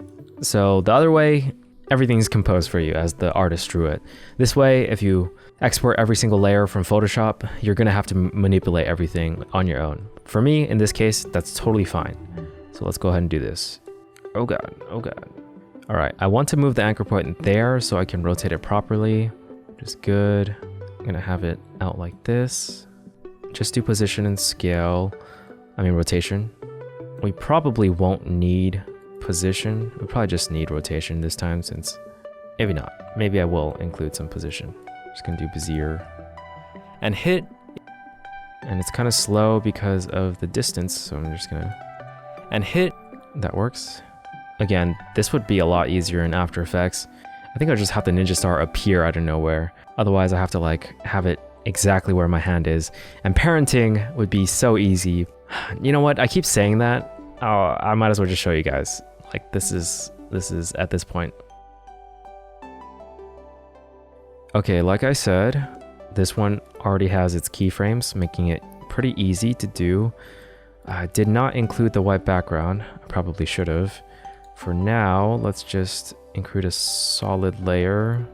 So the other way, everything's composed for you as the artist drew it. This way, if you export every single layer from Photoshop, you're gonna have to manipulate everything on your own. For me, in this case, that's totally fine. So let's go ahead and do this. Oh god, oh god. All right, I want to move the anchor point there so I can rotate it properly, which is good. I'm gonna have it out like this. Just do position and scale, rotation. We probably won't need position. We probably just need rotation this time since, maybe not. Maybe I will include some position. Just gonna do Bezier. and hit. And it's kind of slow because of the distance, so I'm just gonna... And hit. That works. again, this would be a lot easier in After Effects. I think I'll just have the ninja star appear out of nowhere. Otherwise, I have to like have it exactly where my hand is. And parenting would be so easy. You know what? I keep saying that. Oh, I might as well just show you guys. Like this is at this point. Okay, like I said, this one already has its keyframes, making it pretty easy to do. I did not include the white background. I probably should have. For now, let's just include a solid layer,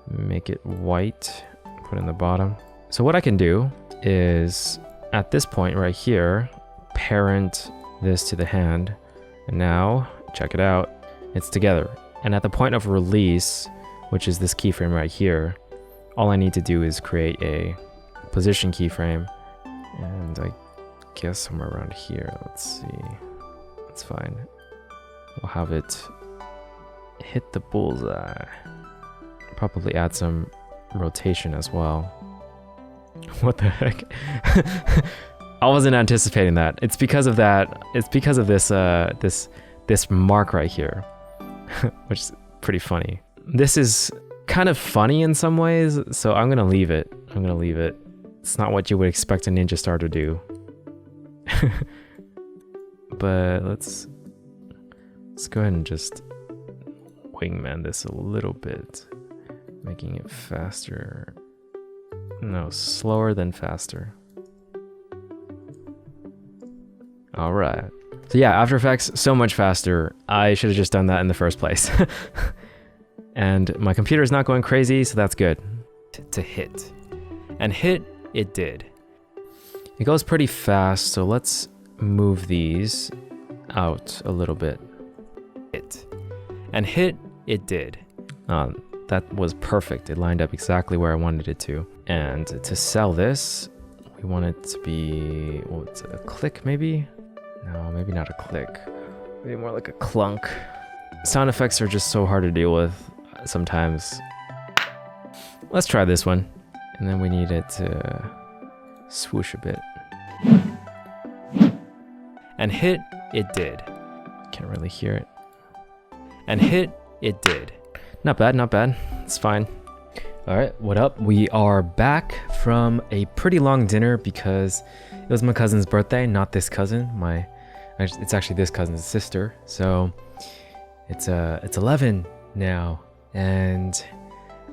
make it white, put it in the bottom. So what I can do is, at this point right here, parent this to the hand. And now, check it out, it's together. And at the point of release, which is this keyframe right here, all I need to do is create a position keyframe. And I guess somewhere around here, let's see, that's fine. We'll have it hit the bullseye. Probably add some rotation as well. What the heck? I wasn't anticipating that. It's because of that. It's because of this this mark right here, which is pretty funny. This is kind of funny in some ways, so I'm gonna leave it. It's not what you would expect a ninja star to do. But let's go ahead and just wingman this a little bit, making it faster. No, slower than faster. All right. So yeah, After Effects, so much faster. I should have just done that in the first place. And my computer is not going crazy, so that's good. To hit. And hit, it did. It goes pretty fast, so let's move these out a little bit. Hit. And hit, it did. That was perfect. It lined up exactly where I wanted it to. And to sell this, we want it to be, what's it, a click maybe? No, maybe not a click. Maybe more like a clunk. Sound effects are just so hard to deal with sometimes. Let's try this one. And then we need it to swoosh a bit. And hit, it did. Can't really hear it. And hit, it did. Not bad, not bad. It's fine. All right, what up? We are back from a pretty long dinner because it was my cousin's birthday, not this cousin. It's actually this cousin's sister. So it's 11 now, and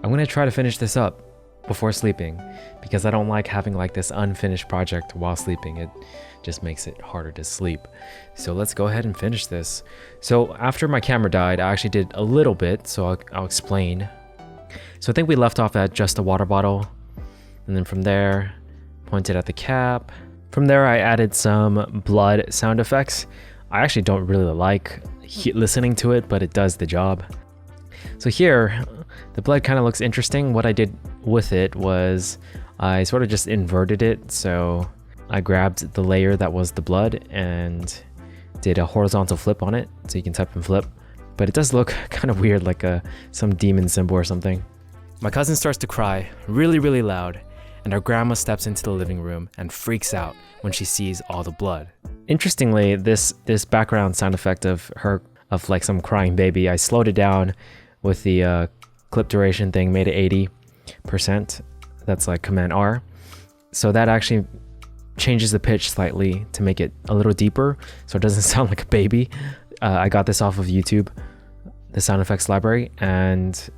I'm gonna try to finish this up before sleeping because I don't like having like this unfinished project while sleeping. It just makes it harder to sleep. So let's go ahead and finish this. So after my camera died, I actually did a little bit, so I'll explain. So I think we left off at just a water bottle, and then from there, pointed at the cap. From there, I added some blood sound effects. I actually don't really like listening to it, but it does the job. So here, the blood kind of looks interesting. What I did with it was I sort of just inverted it. So I grabbed the layer that was the blood and did a horizontal flip on it. So you can type and flip, but it does look kind of weird, like some demon symbol or something. My cousin starts to cry really, really loud, and our grandma steps into the living room and freaks out when she sees all the blood. Interestingly, this background sound effect of like some crying baby, I slowed it down with the clip duration thing, made it 80%. That's like Command R. So that actually changes the pitch slightly to make it a little deeper, so it doesn't sound like a baby. I got this off of YouTube, the sound effects library, and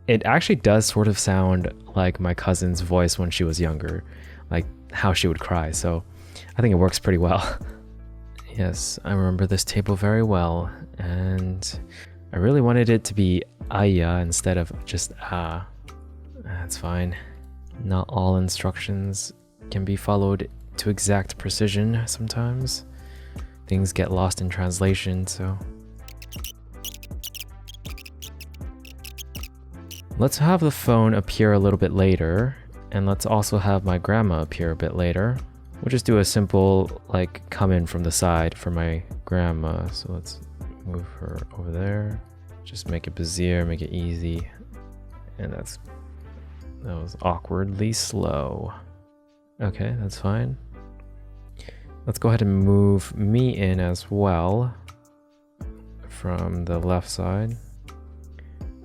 it actually does sort of sound like my cousin's voice when she was younger, like how she would cry. So I think it works pretty well. Yes, I remember this table very well, and I really wanted it to be Aya instead of just Ah. That's fine. Not all instructions can be followed to exact precision sometimes. Things get lost in translation, so. Let's have the phone appear a little bit later, and let's also have my grandma appear a bit later. We'll just do a simple, like, come in from the side for my grandma. So let's move her over there. Just make it Bezier, make it easy. And that was awkwardly slow. Okay, that's fine. Let's go ahead and move me in as well from the left side.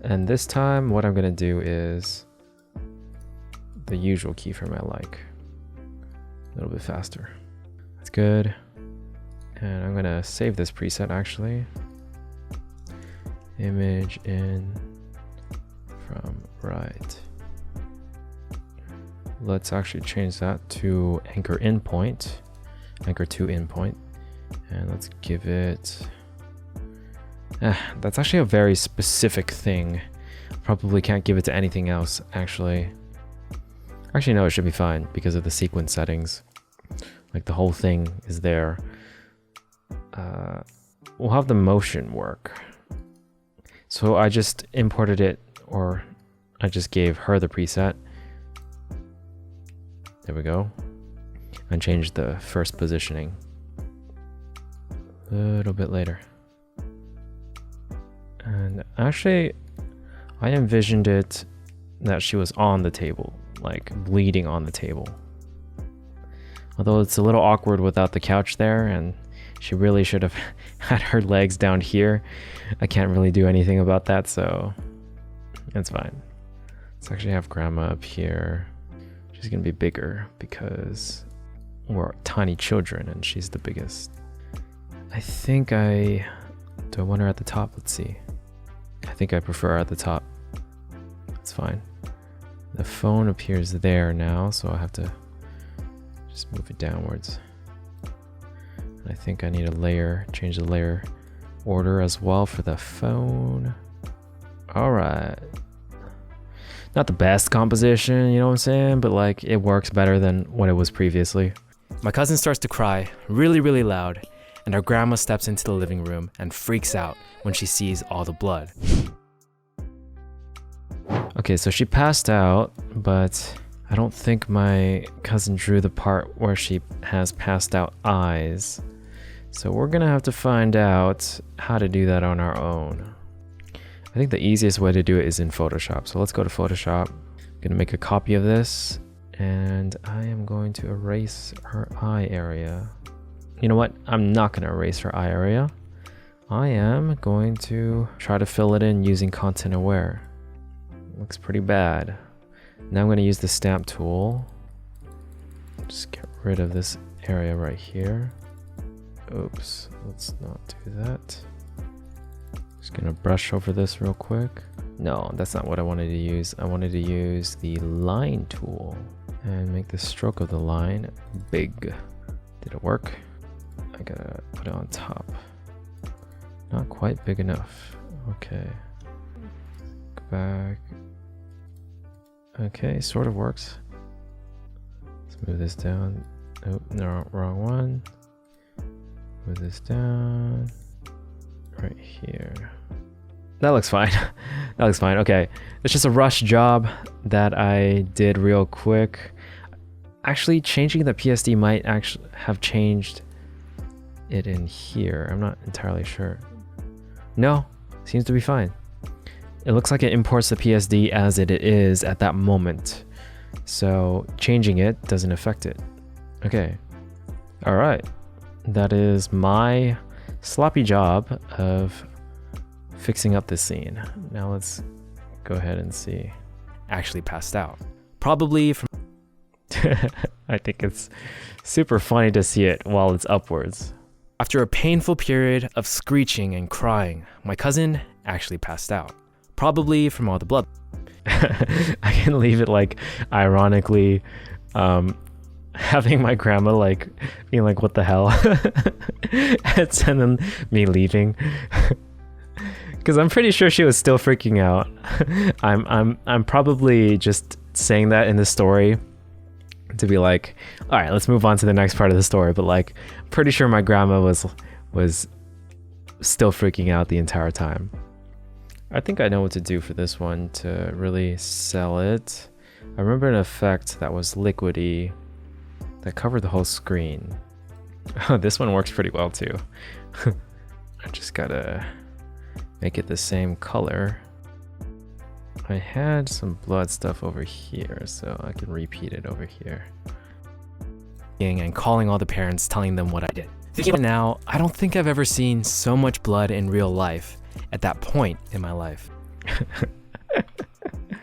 And this time what I'm gonna do is the usual keyframe I like. A little bit faster. That's good. And I'm gonna save this preset actually. Image in from right. Let's actually change that to anchor in point, anchor to in point, and let's give it, that's actually a very specific thing. Probably can't give it to anything else actually. Actually no, it should be fine because of the sequence settings. Like the whole thing is there. We'll have the motion work. So I just imported it, or I just gave her the preset. There we go. And changed the first positioning a little bit later. And actually, I envisioned it that she was on the table, like bleeding on the table. Although it's a little awkward without the couch there, and she really should have had her legs down here. I can't really do anything about that, so it's fine. Let's actually have grandma up here. She's gonna be bigger because we're tiny children and she's the biggest. I think do I want her at the top? Let's see. I think I prefer her at the top. That's fine. The phone appears there now, so I have to just move it downwards. I think I need a layer, change the layer order as well for the phone. All right. Not the best composition, you know what I'm saying? But like it works better than what it was previously. My cousin starts to cry really, really loud, and our grandma steps into the living room and freaks out when she sees all the blood. Okay, so she passed out, but I don't think my cousin drew the part where she has passed out eyes. So we're gonna have to find out how to do that on our own. I think the easiest way to do it is in Photoshop. So let's go to Photoshop. I'm gonna make a copy of this and I am going to erase her eye area. You know what? I'm not gonna erase her eye area. I am going to try to fill it in using Content Aware. Looks pretty bad. Now I'm gonna use the stamp tool. Just get rid of this area right here. Oops, let's not do that. Just gonna brush over this real quick. No, that's not what I wanted to use. I wanted to use the line tool and make the stroke of the line big. Did it work? I gotta put it on top. Not quite big enough. Okay. Go back. Okay, sort of works. Let's move this down. Oh, no, wrong one. Move this down. Right here. That looks fine. That looks fine. Okay. It's just a rush job that I did real quick. Actually, changing the PSD might actually have changed it in here. I'm not entirely sure. No, seems to be fine. It looks like it imports the PSD as it is at that moment. So changing it doesn't affect it. Okay. All right. That is my sloppy job of fixing up this scene. Now let's go ahead and see. Actually passed out. Probably from... I think it's super funny to see it while it's upwards. After a painful period of screeching and crying, my cousin actually passed out. Probably from all the blood. I can leave it like ironically having my grandma like being like, what the hell? And then me leaving. Because I'm pretty sure she was still freaking out. I'm probably just saying that in the story to be like, all right, let's move on to the next part of the story. But like, pretty sure my grandma was still freaking out the entire time. I think I know what to do for this one to really sell it. I remember an effect that was liquidy that covered the whole screen. This one works pretty well too. I just gotta make it the same color. I had some blood stuff over here, so I can repeat it over here. And calling all the parents, telling them what I did. Thinking about it now, I don't think I've ever seen so much blood in real life at that point in my life.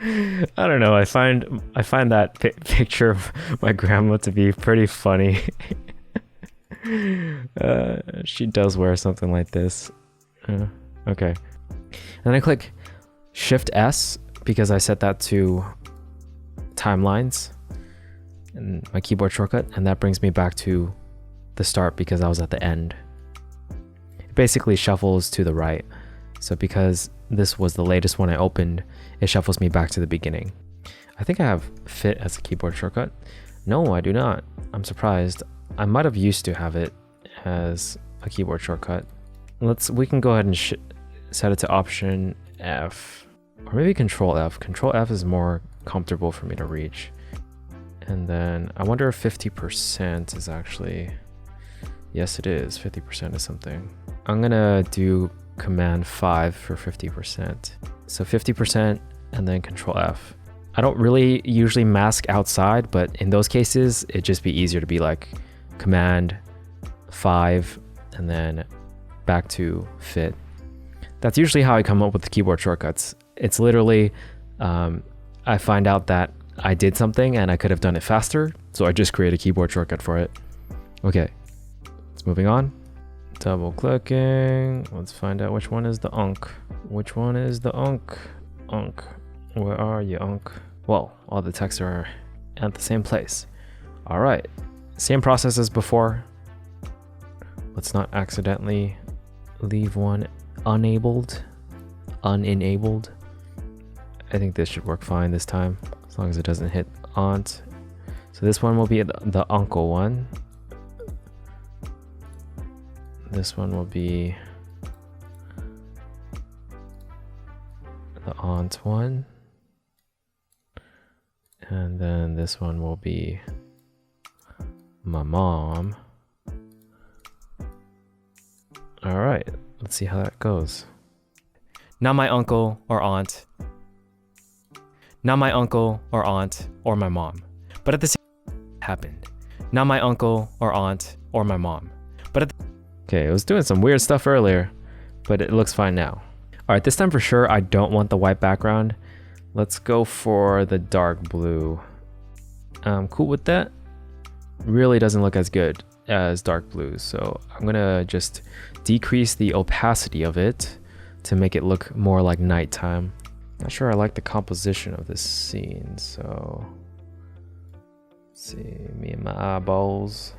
I don't know. I find that picture of my grandma to be pretty funny. She does wear something like this. Okay. And then I click Shift S because I set that to timelines and my keyboard shortcut, and that brings me back to the start because I was at the end. It basically shuffles to the right. So because this was the latest one I opened, it shuffles me back to the beginning. I think I have Fit as a keyboard shortcut. No, I do not. I'm surprised. I might have used to have it as a keyboard shortcut. We can go ahead and set it to Option F, or maybe Control F. Control F is more comfortable for me to reach. And then I wonder if 50% is actually, yes it is, 50% is something. I'm gonna do Command 5 for 50%. So 50% and then Control F. I don't really usually mask outside, but in those cases, it'd just be easier to be like Command 5 and then back to Fit. That's usually how I come up with the keyboard shortcuts. It's literally, I find out that I did something and I could have done it faster, so I just create a keyboard shortcut for it. Okay, it's moving on. Double clicking. Let's find out which one is the Unk. Which one is the Unk? Unk, where are you, Unk? Well, all the texts are at the same place. All right, same process as before. Let's not accidentally leave one unenabled. I think this should work fine this time, as long as it doesn't hit Aunt. So this one will be the Uncle one. This one will be the Aunt one. And then this one will be my mom. All right, let's see how that goes. Not my uncle or aunt. Not my uncle or aunt or my mom. But at the same time, it happened. Not my uncle or aunt or my mom. But at the Okay, it was doing some weird stuff earlier, but it looks fine now. All right, this time for sure, I don't want the white background. Let's go for the dark blue. I'm cool with that. Really doesn't look as good as dark blue, so I'm gonna just decrease the opacity of it to make it look more like nighttime. Not sure I like the composition of this scene, so let's see, me and my eyeballs.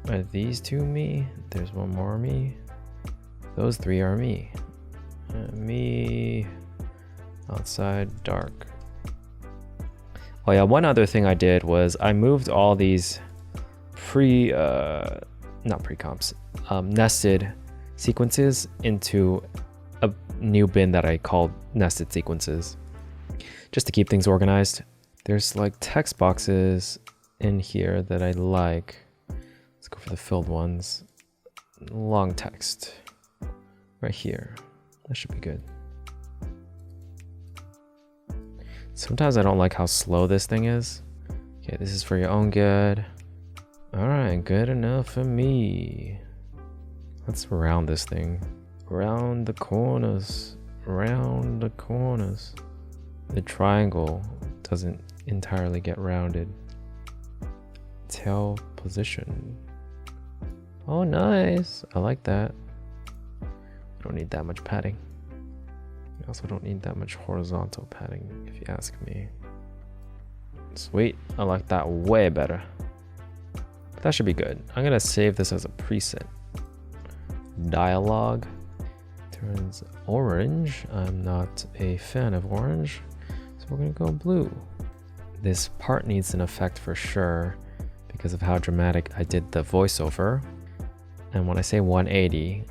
Are these two me? There's one more me. Those three are me. Me outside dark. Oh yeah, one other thing I did was I moved all these nested sequences into a new bin that I called nested sequences, just to keep things organized. There's like text boxes in here that I like. Let's go for the filled ones. Long text right here. That should be good. Sometimes I don't like how slow this thing is. Okay, this is for your own good. All right, good enough for me. Let's round this thing. Round the corners. Round the corners. The triangle doesn't entirely get rounded. Tail position. Oh, nice. I like that. I don't need that much padding. I also don't need that much horizontal padding, if you ask me. Sweet. I like that way better. But that should be good. I'm gonna save this as a preset. Dialogue turns orange. I'm not a fan of orange, so we're gonna go blue. This part needs an effect for sure because of how dramatic I did the voiceover. And when I say 180,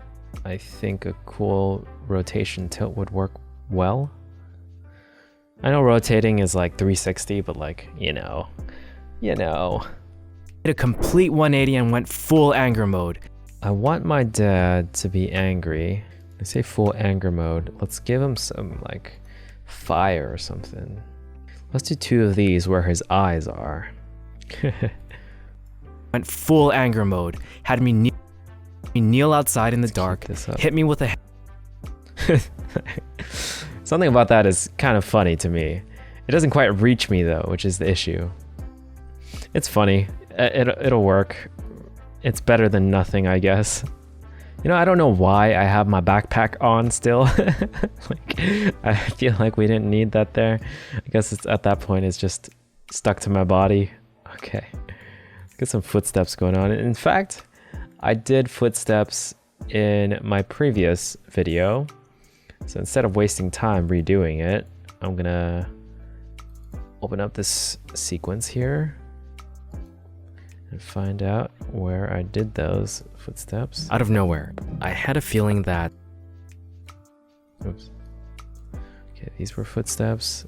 I think a cool rotation tilt would work well. I know rotating is like 360, but like, you know. did a complete 180 and went full anger mode. I want my dad to be angry. I say full anger mode. Let's give him some like fire or something. Let's do two of these where his eyes are. went full anger mode, had me kneel outside in the dark, this up. hit me with a Something about that is kind of funny to me. It doesn't quite reach me though, which is the issue. It's funny. It'll work. It's better than nothing, I guess. You know, I don't know why I have my backpack on still. Like, I feel like we didn't need that there. I guess it's at that point it's just stuck to my body. Okay. Get some footsteps going on. In fact, I did footsteps in my previous video. So instead of wasting time redoing it, I'm gonna open up this sequence here and find out where I did those footsteps. Out of nowhere, I had a feeling that... Oops. Okay, these were footsteps.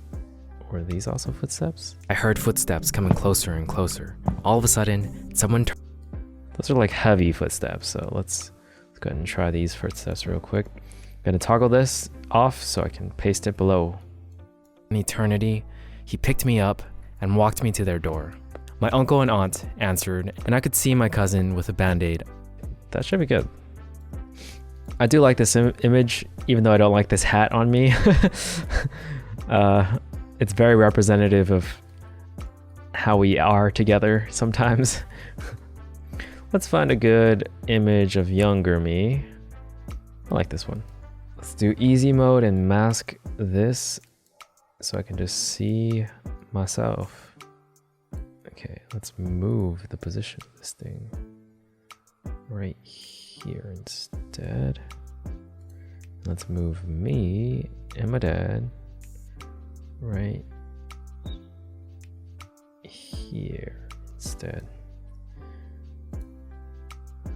Were these also footsteps? I heard footsteps coming closer and closer. All of a sudden, someone turned. Those are like heavy footsteps, so let's go ahead and try these footsteps real quick. I'm gonna toggle this off so I can paste it below. In eternity, he picked me up and walked me to their door. My uncle and aunt answered, and I could see my cousin with a band-aid. That should be good. I do like this image, even though I don't like this hat on me. It's very representative of how we are together sometimes. Let's find a good image of younger me. I like this one. Let's do easy mode and mask this so I can just see myself. Okay, let's move the position of this thing right here instead. Let's move me and my dad right here instead.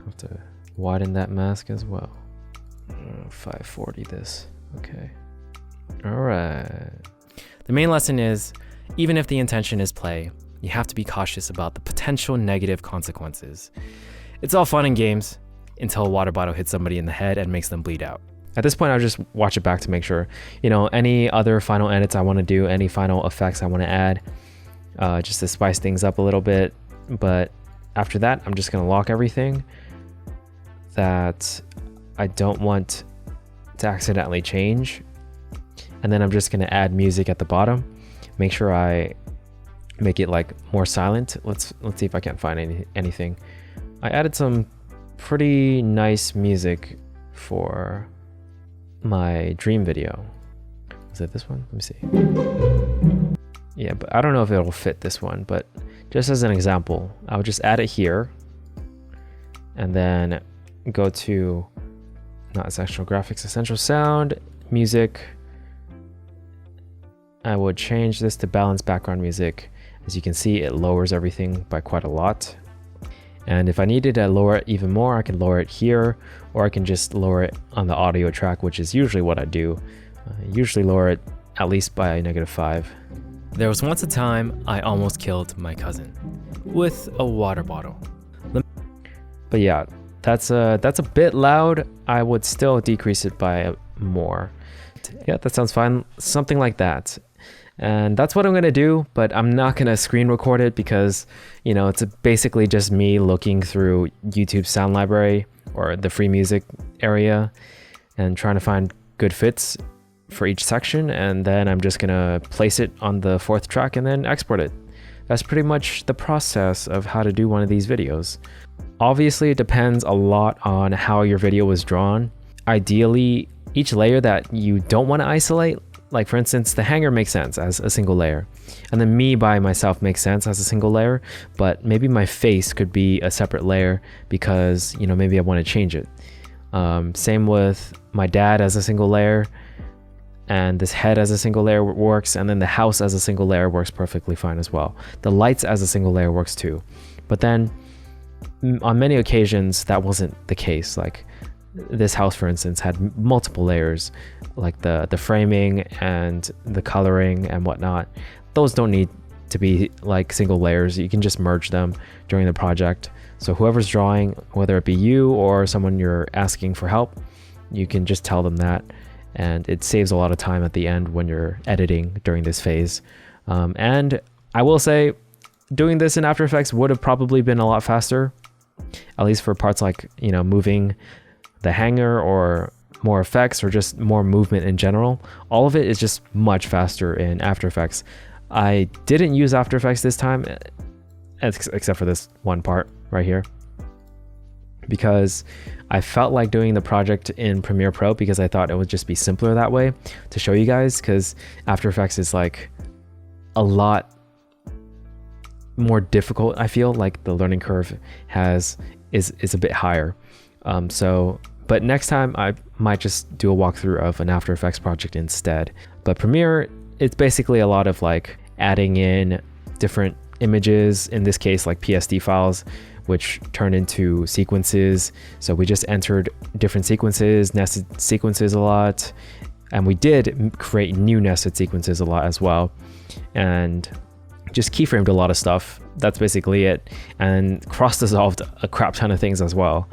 Have to widen that mask as well. 540 this. Okay. All right. The main lesson is, even if the intention is play, you have to be cautious about the potential negative consequences. It's all fun and games until a water bottle hits somebody in the head and makes them bleed out. At this point, I'll just watch it back to make sure, you know, any other final edits I want to do, any final effects I want to add, just to spice things up a little bit. But after that, I'm just going to lock everything that I don't want to accidentally change. And then I'm just going to add music at the bottom. Make sure I make it like more silent. Let's see if I can't find anything. I added some pretty nice music for my dream video. Is it this one? Let me see. Yeah, but I don't know if it'll fit this one, but just as an example, I'll just add it here and then go to not essential graphics, essential sound, music. I would change this to balance background music. As you can see, it lowers everything by quite a lot. And if I needed to lower it even more, I can lower it here, or I can just lower it on the audio track, which is usually what I do. I usually lower it at least by -5. There was once a time I almost killed my cousin with a water bottle. But yeah, that's a bit loud. I would still decrease it by more. Yeah, that sounds fine. Something like that. And that's what I'm gonna do, but I'm not gonna screen record it because, you know, it's basically just me looking through YouTube sound library or the free music area and trying to find good fits for each section. And then I'm just gonna place it on the 4th track and then export it. That's pretty much the process of how to do one of these videos. Obviously, it depends a lot on how your video was drawn. Ideally, each layer that you don't want to isolate, like for instance, the hanger makes sense as a single layer. And then me by myself makes sense as a single layer, but maybe my face could be a separate layer because, you know, maybe I want to change it. Same with my dad as a single layer, and this head as a single layer works, and then the house as a single layer works perfectly fine as well. The lights as a single layer works too. But then on many occasions, that wasn't the case. Like this house, for instance, had multiple layers, like the framing and the coloring and whatnot. Those don't need to be like single layers. You can just merge them during the project. So whoever's drawing, whether it be you or someone you're asking for help, you can just tell them that, and it saves a lot of time at the end when you're editing during this phase. And I will say, doing this in After Effects would have probably been a lot faster, at least for parts like, you know, moving the hanger or more effects or just more movement in general. All of it is just much faster in After Effects. I didn't use After Effects this time, except for this one part right here, because I felt like doing the project in Premiere Pro because I thought it would just be simpler that way to show you guys, because After Effects is like a lot more difficult. I feel like the learning curve is a bit higher. But next time I might just do a walkthrough of an After Effects project instead. But Premiere, it's basically a lot of like adding in different images, in this case like PSD files, which turn into sequences. So we just entered different sequences, nested sequences a lot, and we did create new nested sequences a lot as well, and just keyframed a lot of stuff. That's basically it, and cross-dissolved a crap ton of things as well,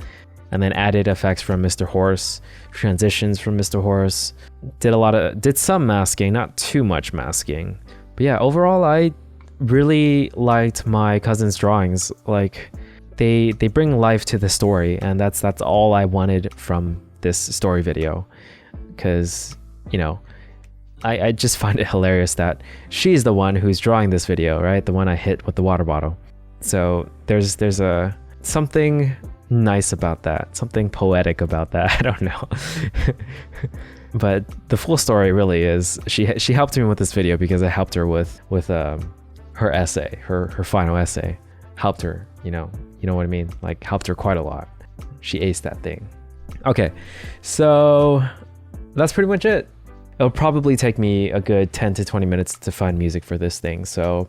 and then added effects from Mr. Horse, transitions from Mr. Horse, did some masking, not too much masking. But yeah, overall I really liked my cousin's drawings. Like they bring life to the story, and that's all I wanted from this story video, because, you know, I just find it hilarious that she's the one who's drawing this video, right? The one I hit with the water bottle. So there's a something nice about that, something poetic about that. I don't know. But the full story really is she helped me with this video because I helped her with her essay, her final essay. Helped her, you know what I mean? Like helped her quite a lot. She aced that thing. Okay, so that's pretty much it. It'll probably take me a good 10 to 20 minutes to find music for this thing. So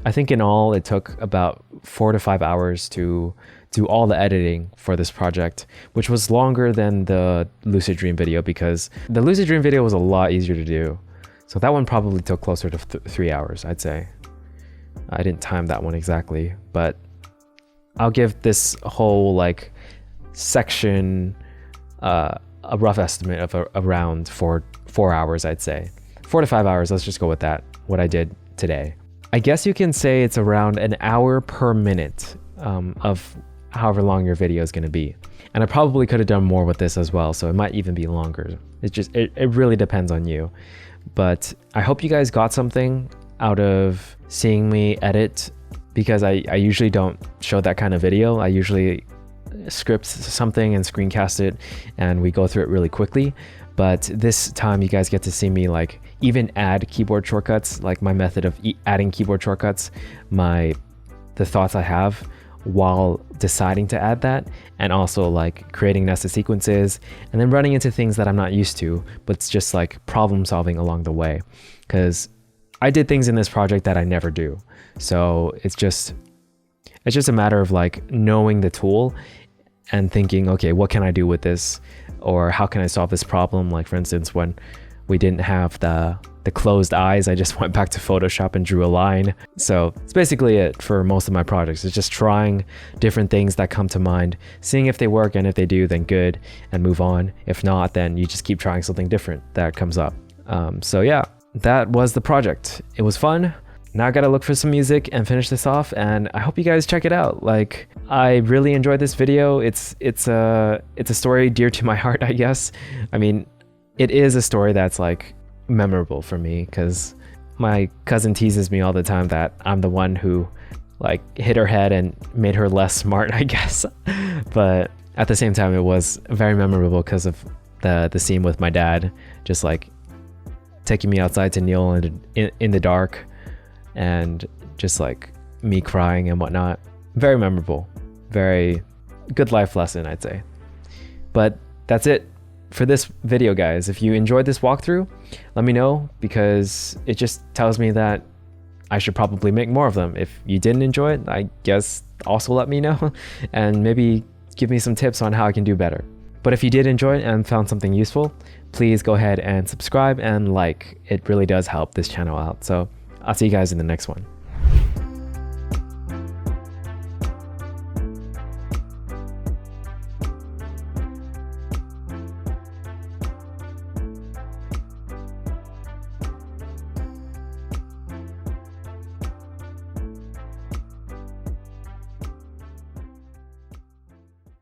I think in all it took about 4 to 5 hours to do all the editing for this project, which was longer than the Lucid Dream video, because the Lucid Dream video was a lot easier to do. So that one probably took closer to 3 hours, I'd say. I didn't time that one exactly, but I'll give this whole like section a rough estimate of around 4 hours, I'd say. 4 to 5 hours, let's just go with that, what I did today. I guess you can say it's around an hour per minute of however long your video is going to be. And I probably could have done more with this as well, so it might even be longer. It really depends on you. But I hope you guys got something out of seeing me edit, because I usually don't show that kind of video. I usually script something and screencast it, and we go through it really quickly. But this time you guys get to see me like even add keyboard shortcuts, like my method of adding keyboard shortcuts, the thoughts I have while deciding to add that, and also like creating nested sequences, and then running into things that I'm not used to, but it's just like problem solving along the way, because I did things in this project that I never do. So it's just a matter of like knowing the tool and thinking, okay, what can I do with this, or how can I solve this problem? Like for instance, when we didn't have the closed eyes, I just went back to Photoshop and drew a line. So it's basically it for most of my projects. It's just trying different things that come to mind, seeing if they work, and if they do, then good, and move on. If not, then you just keep trying something different that comes up. So yeah, that was the project. It was fun. Now I gotta look for some music and finish this off, and I hope you guys check it out. Like, I really enjoyed this video. It's a story dear to my heart, I guess. I mean, it is a story that's like memorable for me, because my cousin teases me all the time that I'm the one who like hit her head and made her less smart, I guess. But at the same time, it was very memorable because of the scene with my dad just like taking me outside to kneel in the dark, and just like me crying and whatnot. Very memorable, very good life lesson, I'd say. But that's it for this video, guys. If you enjoyed this walkthrough, let me know, because it just tells me that I should probably make more of them. If you didn't enjoy it, I guess also let me know and maybe give me some tips on how I can do better. But if you did enjoy it and found something useful, please go ahead and subscribe and like. It really does help this channel out. So I'll see you guys in the next one.